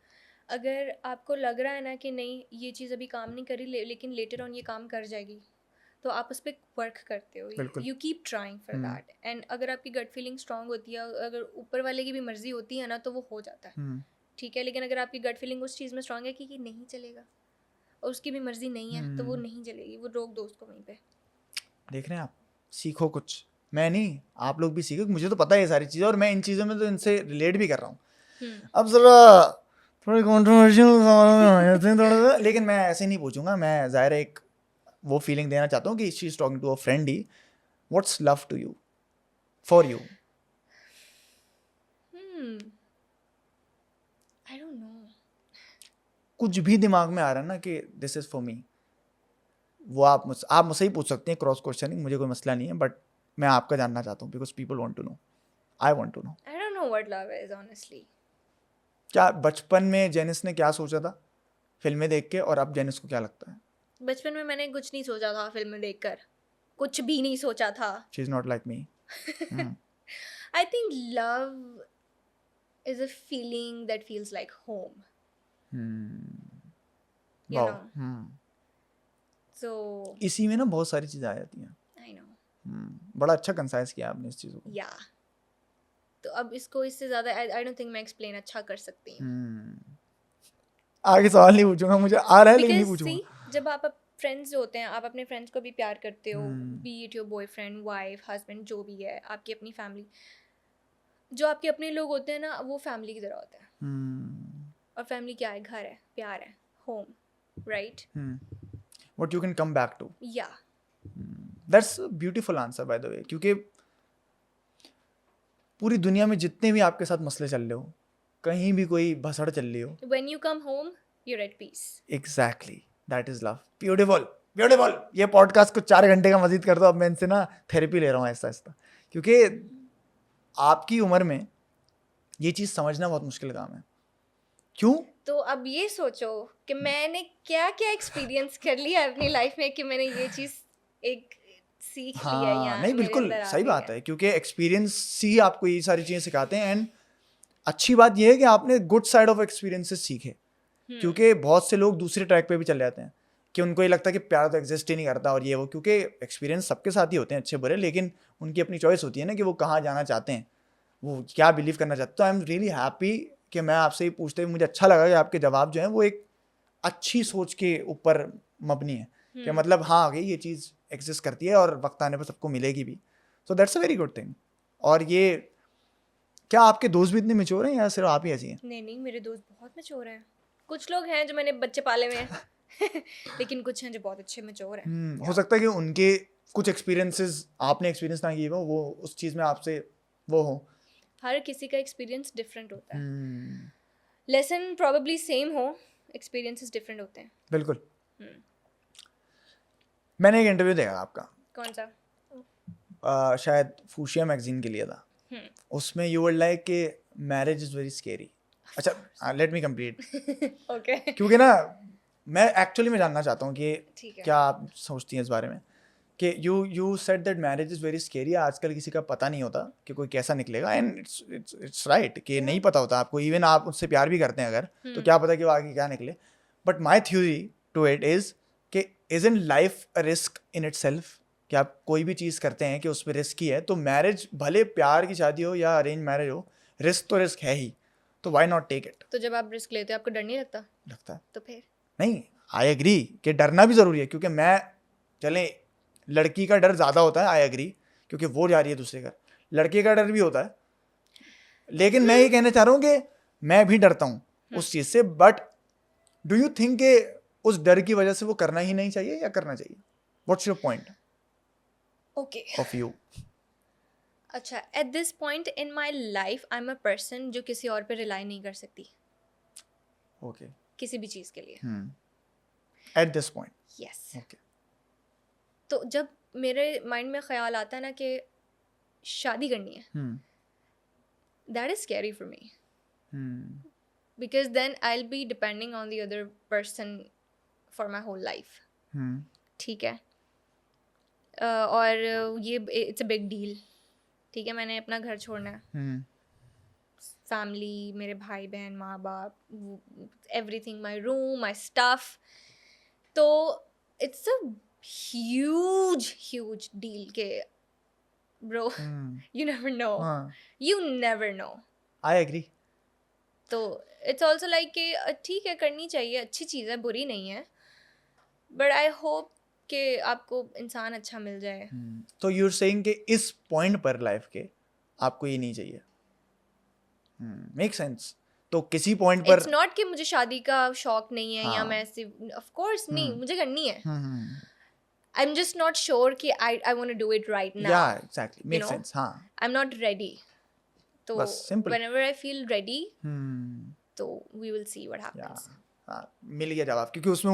अगर आपको लग रहा है ना कि नहीं ये चीज़ अभी काम नहीं करी लेकिन लेटर ऑन ये काम कर जाएगी, तो आप उस पर वर्क करते हो, बिल्कुल। You keep trying for that, and अगर आपकी गट फीलिंग स्ट्रांग होती है, अगर ऊपर वाले की भी मर्जी होती है ना, तो वो हो जाता है, ठीक है। लेकिन अगर आपकी गट फीलिंग उस चीज़ में स्ट्रांग है कि ये नहीं चलेगा और उसकी भी मर्जी नहीं है, तो वो नहीं चलेगी, वो रोक दो उसको वहीं पे। देख रहे हैं आप, सीखो कुछ, मैं नहीं, आप लोग भी सीखो, मुझे तो पता है ये सारी चीज़ें और मैं इन चीज़ों में तो इनसे रिलेट भी कर रहा हूँ। अब ज़रा थोड़ी कॉन्ट्रोवर्शियल सवाल में आ जाते हैं थोड़ा सा, लेकिन मैं ऐसे नहीं पूछूंगा, मैं ज़ाहिर है एक वो फीलिंग देना चाहता हूँ कि she is talking to a friend he, what's love to you, for you? I don't know, कुछ भी दिमाग में आ रहा है ना कि दिस इज़ फॉर मी, वो आप मुझसे ही पूछ सकते हैं, क्रॉस क्वेश्चनिंग, मुझे कोई मसला नहीं है, बट मैं आपका जानना चाहता हूँ because people want to know, I want to know. I don't know what love is honestly. क्या बचपन में जेनिस ने क्या सोचा था फिल्में देख के, और अब जेनिस को क्या लगता है? बचपन में मैंने कुछ नहीं सोचा था फिल्में देखकर, कुछ भी नहीं सोचा था। She is not like me. I think love is a feeling that feels like home, you wow. know, so इसी में ना बहुत सारी चीज़ें आ जाती हैं। I know, बड़ा अच्छा कंसाइज किया आपने इस चीज़ों को। yeah, तो अब इसको इससे ज़्यादा I don't think मैं एक्सप्लेन अच्छा कर सकती हूँ। आगे सवाल नहीं पूछूंगा, मुझे आ रहा है लेकिन नहीं Because पूछूंगा। see, जब आप फ्रेंड्स होते हैं, आप अपने फ्रेंड्स को भी प्यार करते हो, B it your boyfriend, wife, husband, जो भी है, आपकी अपनी फैमिली, जो आपके अपने लोग होते हैं ना, वो फैमिली की तरह होता है। और फैमिली क्या है? घर है, प्यार है, home, right? What you can come back to. Yeah that's beautiful answer by the way, क्योंकि पूरी दुनिया में जितने भी आपके साथ मसले चल रहे हो, कहीं भी कोई भसड़ चल रही हो, when you come home you're at peace. Exactly that is love. Beautiful beautiful. ये पॉडकास्ट को 4 घंटे का मजीद कर दो, अब मैं इनसे ना थेरेपी ले रहा हूँ आहिस्ता आहिस्ता, क्योंकि आपकी उम्र में ये चीज़ समझना बहुत मुश्किल काम है। क्यों? तो अब ये सोचो कि मैंने क्या क्या एक्सपीरियंस कर लिया अपनी लाइफ में कि मैंने ये चीज़ एक सीख लिया है, हाँ, यहाँ नहीं मेरे बिल्कुल अंदर आ सही गई बात है, क्योंकि एक्सपीरियंस ही आपको ये सारी चीज़ें सिखाते हैं। एंड अच्छी बात ये है कि आपने गुड साइड ऑफ एक्सपीरियंसेस सीखे, क्योंकि बहुत से लोग दूसरे ट्रैक पे भी चले जाते हैं कि उनको ये लगता है कि प्यार तो एग्जिस्ट ही नहीं करता और ये वो, क्योंकि एक्सपीरियंस सबके साथ ही होते हैं अच्छे बुरे, लेकिन उनकी अपनी चॉइस होती है ना कि वो कहाँ जाना चाहते हैं, वो क्या बिलीव करना चाहते हैं। तो आई एम रियली हैप्पी कि मैं आपसे ही पूछते हुए मुझे अच्छा लगा कि आपके जवाब जो हैं वो एक अच्छी सोच के ऊपर मबनी है, कि मतलब हाँ आगे ये चीज़ एग्जिस्ट करती है और वक्त आने पर सबको मिलेगी भी। So that's a very good thing. और ये क्या आपके दोस्त भी इतने मैच्योर हैं या सिर्फ आप ही ऐसी हैं? नहीं, मेरे दोस्त बहुत मैच्योर हैं। कुछ लोग हैं जो मैंने बच्चे पाले हुए हैं लेकिन कुछ हैं जो बहुत अच्छे मैच्योर हैं। हो सकता है कि उनके कुछ एक्सपीरियंसेस आपने एक्सपीरियंस ना किए हो, वो उस चीज़ में आपसे वो हो। हर किसी का एक्सपीरियंस डिफरेंट होता है, लेसन प्रॉबेबली सेम हो, एक्सपीरियंसेस डिफरेंट होते हैं। बिल्कुल। मैंने एक इंटरव्यू देखा आपका, कौन सा? शायद फूशिया मैगजीन के लिए था। उसमें यू वर लाइक कि मैरिज इज़ वेरी स्केरी। अच्छा लेट मी कंप्लीट। ओके क्योंकि ना मैं एक्चुअली में जानना चाहता हूँ कि ठीक है। क्या आप सोचती हैं इस बारे में कि you said that marriage is very scary. आजकल किसी का पता नहीं होता कि कोई कैसा निकलेगा, एंड इट्स राइट कि नहीं पता होता आपको। इवन आप उससे प्यार भी करते हैं अगर, तो क्या पता कि वो आगे क्या निकले। But my theory to it is कि is in life a risk in itself, कि आप कोई भी चीज़ करते हैं कि उस पर रिस्क ही है। तो मैरिज भले प्यार की शादी हो या अरेंज मैरिज हो, रिस्क तो रिस्क है ही, तो वाई नॉट टेक इट? तो जब आप रिस्क लेते हो आपको डर नहीं लगता? लगता है। तो फिर नहीं, आई एग्री कि डरना भी ज़रूरी है, क्योंकि मैं चले लड़की का डर ज़्यादा होता है, आई एग्री, क्योंकि वो जा रही है दूसरे घर। लड़के का डर भी होता है, लेकिन मैं ये कहना चाह रहा हूँ कि मैं भी डरता हूँ उस चीज़ से। बट डू यू थिंक कि उस डर की वजह से वो करना ही नहीं चाहिए या करना चाहिए? What's your point okay of view? अच्छा, at this point in my life I am a person जो किसी और पे रिलाई नहीं कर सकती ओके, किसी भी चीज़ के लिए। Eight this point. Yes. Okay. तो जब मेरे माइंड में ख्याल आता है ना कि शादी करनी है, that is scary for me, because then I will be depending on the other person for my whole life. ठीक है। और ये इट्स अ बिग डील। ठीक है, मैंने अपना घर छोड़ना है, फैमिली, मेरे भाई बहन, माँ बाप, everything, my room, my stuff. तो इट्स अ ह्यूज डील के ब्रो यू नेवर नो, हाँ, you never know. I agree. तो इट्स ऑल्सो लाइक कि ठीक है करनी चाहिए, अच्छी चीज़ है, बुरी नहीं है, बट आई होप कि आपको इंसान अच्छा मिल जाए. तो you're saying कि इस पॉइंट पर लाइफ के आपको ये नहीं चाहिए. Make sense. तो किसी पॉइंट पर इट्स नॉट कि मुझे शादी का शौक नहीं है या हाँ. मैं ऐसे, ऑफ कोर्स नहीं, मुझे करनी है. हम्म. I am just not sure कि I want to do it right या now. Exactly make know? Sense. हाँ, आई एम नॉट रेडी. तो बस simple. whenever I feel ready, हम्म. तो we will see what या happens. हाँ, मिल गया जवाब. क्योंकि उसमें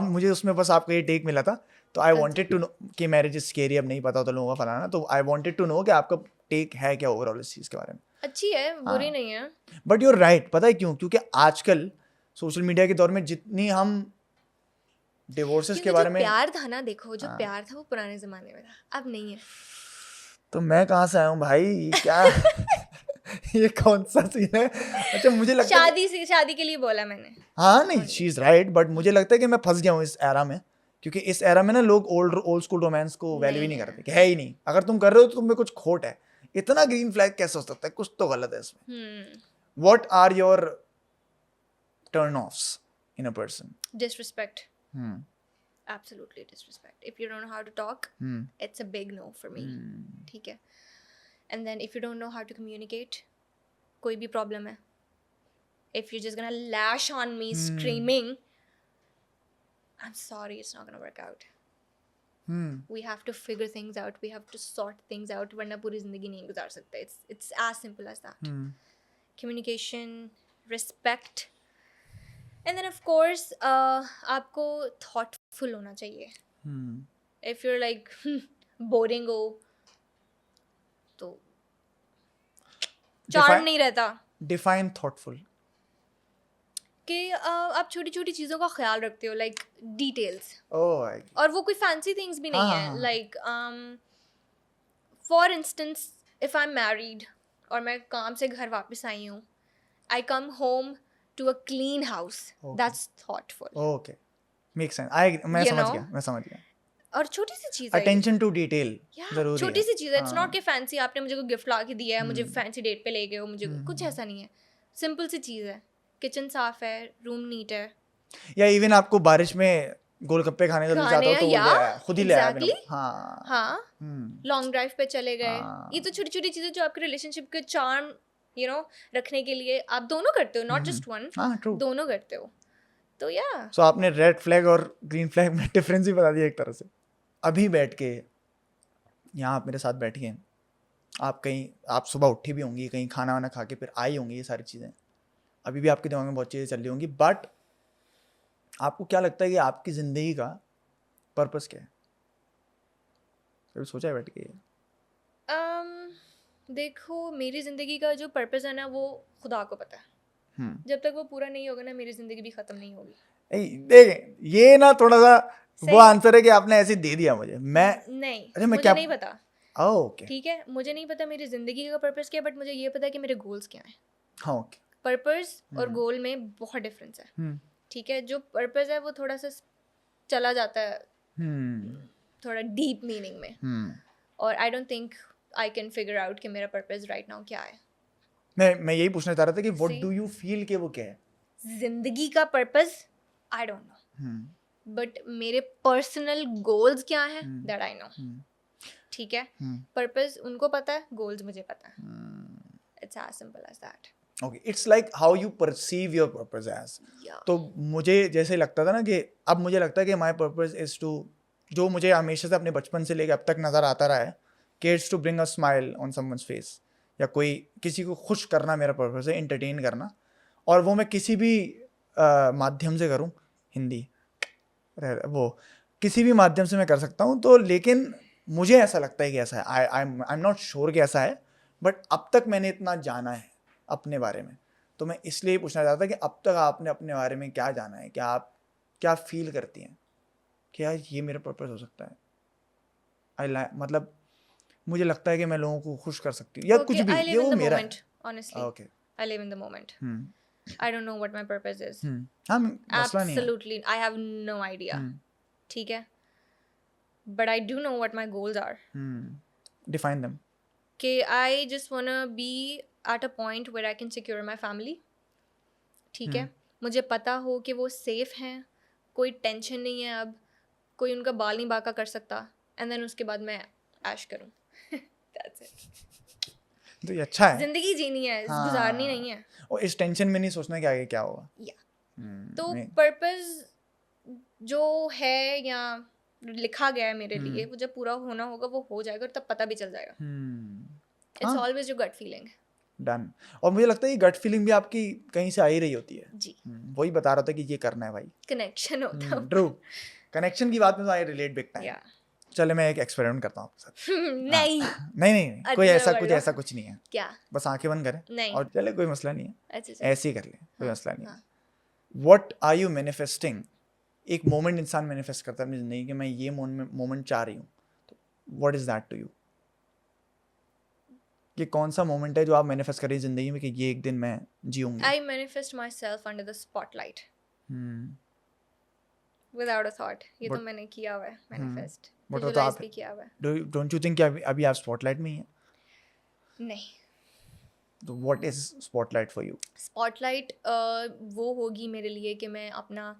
मुझे उसमें बस आपका ये टेक मिला था. तो आई वांटेड टू नो कि मैरिज इज स्केरी, अब नहीं पता होता लोगों का फलाना. तो आई वांटेड टू नो कि आपका टेक है क्या ओवरऑल इस चीज़ के बारे में. अच्छी है, बुरी नहीं है. But you're right. पता है क्यों? क्योंकि आजकल सोशल मीडिया के दौर में जितनी हम डिवोर्सेस के क्योंकि बारे जो में, प्यार था ना, देखो जो प्यार था वो पुराने जमाने में था, अब नहीं है. तो मैं कहाँ से आया हूँ भाई? ये क्या ये कौन सा सीन है? अच्छा, मुझे लगता है शादी के लिए बोला मैंने. हाँ, नहीं, शी इज राइट. बट मुझे लगता है कि मैं फंस गया हूँ इस एरा में. क्योंकि इस एरा में ना लोग ओल्ड स्कूल रोमांस को वैल्यू ही नहीं करते. कि है ही नहीं. अगर तुम कर रहे हो तो तुम में कुछ खोट है. इतना ग्रीन फ्लैग कैसे हो सकता है? कुछ तो गलत है इसमें. What are your turn offs in a person? Disrespect. Absolutely disrespect. If you don't know how to talk, it's a big no for me. ठीक है. And then if you don't know how to communicate, कोई भी problem है. If you're just gonna lash on me screaming, I'm sorry, it's not gonna work out. We have to figure things out. We have to sort things out. वरना पूरी जिंदगी नहीं गुजार सकते. It's as simple as that. Communication, respect, and then of course आपको thoughtful होना चाहिए. If you're like boring हो तो charm नहीं रहता. Define thoughtful. कि आप छोटी छोटी चीज़ों का ख्याल रखते हो, लाइक डिटेल्स. Oh, और वो कोई फैंसी थिंग्स भी नहीं है. Like for instance if I am married और मैं काम से घर वापस आई हूँ, I come home to a clean house, that's thoughtful. okay, makes sense. मैं समझ गया. और छोटी सी चीज़ है, Attention to detail जरूरी है. छोटी सी चीज़ है. इट्स नॉट कि फैंसी आपने मुझे कोई गिफ्ट ला के दिया है, मुझे फैंसी डेट पे ले गए हो, मुझे कुछ ऐसा नहीं है. सिंपल सी चीज़ है. किचन साफ है, रूम नीट है. या इवन आपको बारिश में गोलगप्पे खाने का दिल चाहता हो तो वो खुद ही ले आया. हाँ, लॉन्ग ड्राइव पे चले गए. ये तो छोटी छोटी चीज़ें जो आपके रिलेशनशिप के चार्म रखने के लिए आप दोनों करते हो, नॉट जस्ट वन. दोनों करते हो. तो या सो आपने रेड फ्लैग और ग्रीन फ्लैग में डिफरेंस ही बता दिया एक तरह से. अभी बैठ के यहाँ आप मेरे साथ बैठी हैं, आप सुबह उठी भी होंगी, कहीं खाना वाना खा के फिर आई होंगी. ये सारी चीज़ें अभी भी आपके दिमाग में बहुत चीज़ें चल रही होंगी. बट आपको क्या लगता है कि आपकी ज़िंदगी का पर्पस क्या है? कभी सोचा है बैठ के? देखो, मेरी ज़िंदगी का जो पर्पस है ना, वो खुदा को पता है. जब तक वो पूरा नहीं होगा ना, मेरी ज़िंदगी भी ख़त्म नहीं होगी. देख, ये ना थोड़ा सा वो आंसर है कि आपने ऐसे दे दिया मुझे. मैं नहीं, अरे मुझे नहीं पता. ओके, ठीक है, मुझे नहीं पता मेरी ज़िंदगी का पर्पस क्या है, बट मुझे ये पता है कि मेरे गोल्स क्या हैं. हाँ, ओके. पर्पस और गोल में बहुत डिफरेंस है. ठीक है, जो पर्पस है वो थोड़ा सा चला जाता है थोड़ा डीप मीनिंग में. और I don't think I can figure out कि मेरा पर्पस राइट नाउ क्या है. मैं यही पूछना चाह रहा था कि व्हाट डू यू फील कि वो क्या है जिंदगी का purpose? I don't no, but मेरे पर्सनल गोल्स क्या हैं दैट आई नो. ठीक है, पर्पस उनको पता है, गोल्स मुझे पता है. It's as simple as that. Okay, it's like how you perceive your purpose as. तो मुझे जैसे लगता था ना कि अब मुझे लगता है कि माय पर्पस इज टू, जो मुझे हमेशा से अपने बचपन से लेकर अब तक नज़र आता रहा है, कि it's to bring a smile on someone's face. या किसी को खुश करना मेरा पर्पस है, एंटरटेन करना. और वो मैं किसी भी माध्यम से करूँ, हिंदी वो किसी भी माध्यम से मैं कर सकता हूँ. तो लेकिन मुझे ऐसा लगता है कि ऐसा है. आई एम नॉट श्योर कि ऐसा है, बट अब तक मैंने इतना जाना है अपने बारे में. तो मैं इसलिए पूछना चाहता था कि अब तक आपने अपने बारे में क्या जाना है, क्या आप क्या फील करती हैं कि यार ये मेरा पर्पस हो सकता है. मतलब मुझे लगता है कि मैं लोगों को खुश कर सकती हूँ या कुछ भी. ये वो मेरा है. Honestly, Okay. I live in the moment. I don't know what my purpose is. हाँ, मसला नहीं है. Absolutely, I have no idea. ठीक है, but I do know what my goals are. Define them. कि I just wanna be at a point where I can secure my family. ठीक है, मुझे पता हो कि वो सेफ हैं, कोई टेंशन नहीं है, अब कोई उनका बाल नहीं बांका कर सकता, एंड देन उसके बाद मैं ऐश करूँ. That's it. तो ये अच्छा है. जिंदगी जीनी है, गुजारनी नहीं है. और इस टेंशन में नहीं सोचना कि आगे क्या होगा. तो पर्पस जो है या लिखा गया है मेरे लिए, वो जब पूरा होना होगा वो हो जाएगा और तब पता भी चल जाएगा. It's always your gut feeling. Done. और मुझे लगता है ये गट फीलिंग भी आपकी कहीं से आ ही रही होती है. जी. वही बता रहा था कि ये करना है भाई. कनेक्शन होता है. ट्रू. कनेक्शन की बात में तो आई रिलेट बिग टाइम. चले मैं एक एक्सपेरिमेंट करता हूँ आपके साथ. नहीं कोई ऐसा कुछ नहीं है. क्या? बस आंखें बंद करें और चले, कोई मसला नहीं है. ऐसे ही कर ले, कोई मसला नहीं है. What are you manifesting? एक मोमेंट इंसान मैनिफेस्ट करता है अपनी जिंदगी कि मैं ये मोमेंट चाह रही हूँ. तो what is that to you? ये कौन सा मोमेंट है जो आप मैनिफेस्ट कर रही हैं जिंदगी में कि ये एक दिन मैं जीऊंगी? I manifest myself under the spotlight without a thought. ये तो मैंने किया हुआ है मैनिफेस्ट. विजुअलाइज भी किया हुआ है. डोंट यू थिंक कि अभी आप स्पॉटलाइट में ही हैं? नहीं. तो what is spotlight for you? Spotlight वो होगी मेरे लिए कि मैं अपना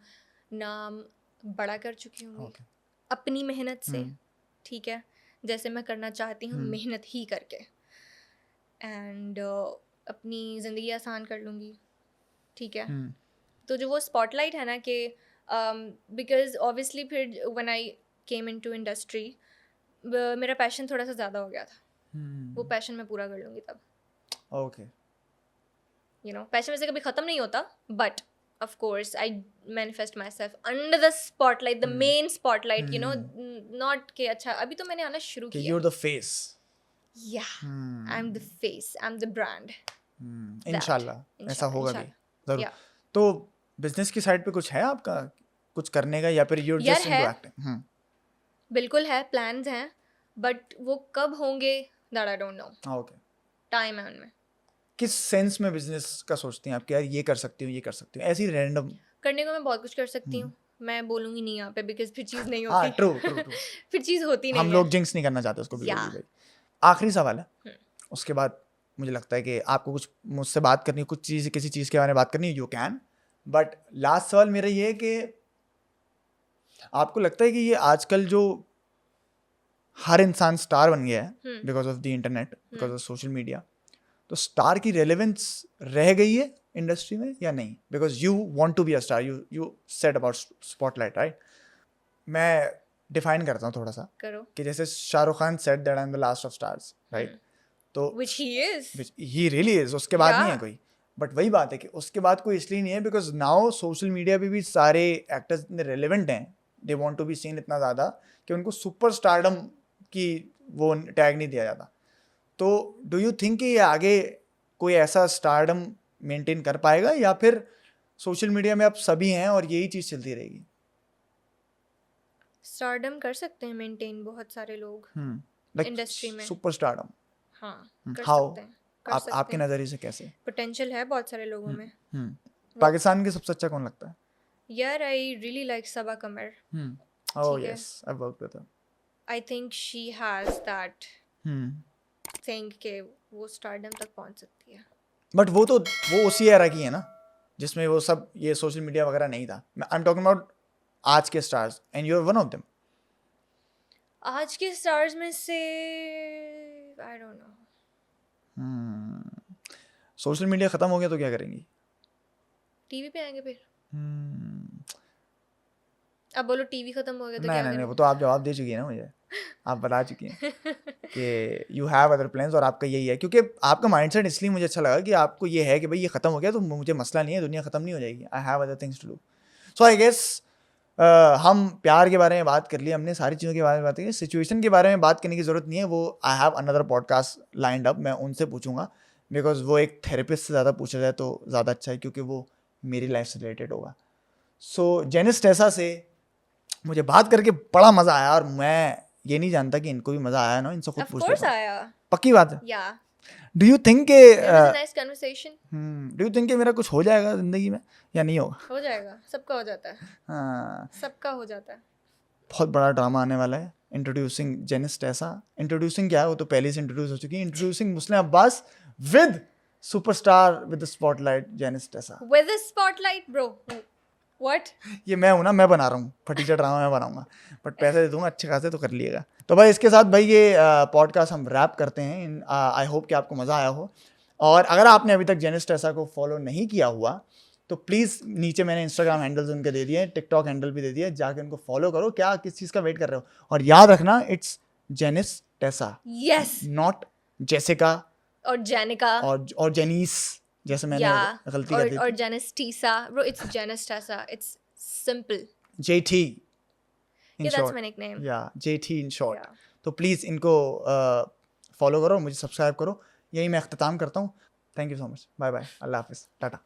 नाम बड़ा कर चुकी हूँ अपनी मेहनत से. ठीक है, जैसे मैं करना चाहती हूँ मेहनत ही करके, एंड अपनी ज़िंदगी आसान कर लूँगी. ठीक है. तो जो वो स्पॉटलाइट है ना कि बिकॉज ऑब्वियसली फिर when I came into industry मेरा पैशन थोड़ा सा ज़्यादा हो गया था. वो पैशन मैं पूरा कर लूँगी तब. ओके. यू नो, पैशन वैसे कभी ख़त्म नहीं होता, but of course I manifest myself under the spotlight, the main spotlight, you know, not कि अच्छा अभी तो मैंने आना शुरू किया. You're the face. Yeah, I'm the face, I'm the brand. इंशाल्लाह ऐसा होगा भी जरूर. तो बिजनेस की साइड पे कुछ है आपका कुछ करने का, या फिर you're just into acting? बिल्कुल है, प्लान्स हैं, बट वो कब होंगे that I don't know. Okay. Time है उनमें. किस सेंस में बिजनेस का सोचती हैं आप कि यार ये कर सकती हूँ, ये कर सकती हूँ? ऐसी रैंडम करने को मैं बहुत कुछ कर सकती हूँ. मैं बोलूँगी नहीं यहाँ पे बिकॉज फिर चीज़ नहीं होती. ट्रू. फिर चीज़ होती नहीं. हम लोग जिंक्स नहीं करना चाहते उसको बिल्कुल भी. आखिरी सवाल है, उसके बाद मुझे लगता है कि आपको कुछ मुझसे बात करनी, कुछ चीज़ किसी चीज़ के बारे में बात करनी, यू कैन. बट लास्ट सवाल मेरा ये है कि आपको लगता है कि ये आजकल जो हर इंसान स्टार बन गया है because of the internet, because of social media, तो स्टार की रेलेवेंस रह गई है इंडस्ट्री में या नहीं? Because you want to be a star, you said about spotlight, right? मैं डिफाइन करता हूँ थोड़ा सा करो. कि जैसे Shahrukh Khan said that I am the last of stars, right? तो व्हिच ही रियली इज. उसके बाद नहीं है कोई. बट वही बात है कि उसके बाद कोई इसलिए नहीं है बिकॉज नाउ सोशल मीडिया पे भी सारे एक्टर्स इतने रेलेवेंट हैं, they want to be seen इतना ज़्यादा कि उनको सुपर स्टारडम की वो टैग नहीं दिया जाता. तो डू यू थिंक कि ये आगे कोई ऐसा स्टारडम मेंटेन कर पाएगा, या फिर सोशल मीडिया में अब सभी हैं और यही चीज़ चलती रहेगी? स्टारडम कर सकते हैं मेंटेन बहुत सारे लोग इंडस्ट्री में. Super stardom. हाँ, कर हाउ? सकते हैं. आपके नज़रिए से कैसे? पोटेंशियल है बहुत सारे लोगों में. पाकिस्तान के सबसे अच्छा कौन लगता है? यार I really like Saba Qamar. Oh yes, I worked with her. I think she has that thing के वो स्टारडम तक पहुंच सकती है. बट वो उसी एरा की है ना जिसमें वो सब ये सोशल मीडिया वगैरह नहीं था. आई एम टॉकिंग अबाउट आज के stars and you are one of them. आज के स्टार्स में से I don't know. Social media खत्म हो गया तो क्या करेंगी? टीवी पे आएंगे फिर. अब बोलो टीवी खत्म हो गया तो क्या नहीं, वो तो आप जवाब दे चुकी है ना मुझे. आप बता चुकी हैं कि यू हैव अदर प्लान्स और आपका यही है, क्योंकि आपका माइंडसेट इसलिए मुझे अच्छा लगा कि आपको ये है कि भाई ये ख़त्म हो गया तो मुझे मसला नहीं है, दुनिया ख़त्म नहीं हो जाएगी. I have other things to do. So I guess हम प्यार के बारे में बात कर लिए, हमने सारी चीज़ों के बारे में बात की. सिचुएशन के बारे में बात करने की ज़रूरत नहीं है, वो I have another podcast lined up, मैं उनसे पूछूंगा बिकॉज वो एक थेरेपिस्ट से ज़्यादा पूछा जाए तो ज़्यादा अच्छा है, क्योंकि वो मेरी लाइफ से रिलेटेड होगा. सो जेनिस टेसा से मुझे बात करके बड़ा मज़ा आया, और मैं ये नहीं जानता कि इनको भी मज़ा आया ना, इनसे खुद पूछ लेता हूं. पक्की बात है. Do you think do you think मेरा कुछ हो जाएगा जिंदगी में या नहीं होगा? हो जाएगा, सबका हो जाता है. हाँ, सबका हो जाता है. बहुत बड़ा ड्रामा आने वाला है इंट्रोड्यूसिंग जेनिस टेसा. इंट्रोड्यूसिंग क्या है, वो तो पहले से इंट्रोड्यूस हो चुकी है. Introducing Muslim Abbas with superstar with the spotlight Janice Tessa. With the spotlight, bro. What? ये मैं हूं ना, मैं बना रहा हूँ फटीचा ड्रामा, मैं बनाऊंगा, बट पैसे दे दूंगा अच्छे खासे, तो कर लिएगा. तो भाई इसके साथ भाई ये पॉडकास्ट हम रैप करते हैं. आई होप कि आपको मज़ा आया हो. और अगर आपने अभी तक जेनिस टेसा को फॉलो नहीं किया हुआ तो प्लीज़ नीचे मैंने इंस्टाग्राम हैंडल्स उनके दे दिए, टिकटॉक हैंडल भी दे दिए, जाके उनको फॉलो करो. क्या किस चीज़ का वेट कर रहे हो. और याद रखना, it's Janice Tessa, Yes. Not Jessica Or Janica. और जेनिस, जैसे मैंने Yeah. गलती कर दी Or थी. Janice Tisa. Bro, it's Janice Tessa. It's simple. JT in Yeah, that's short. my nickname. Yeah, JT in short. Yeah. तो please इनको follow करो, मुझे सब्सक्राइब करो. यही मैं अख्ताम करता हूँ. Thank you so much. Bye bye. अल्लाह हाफिज़. टाटा.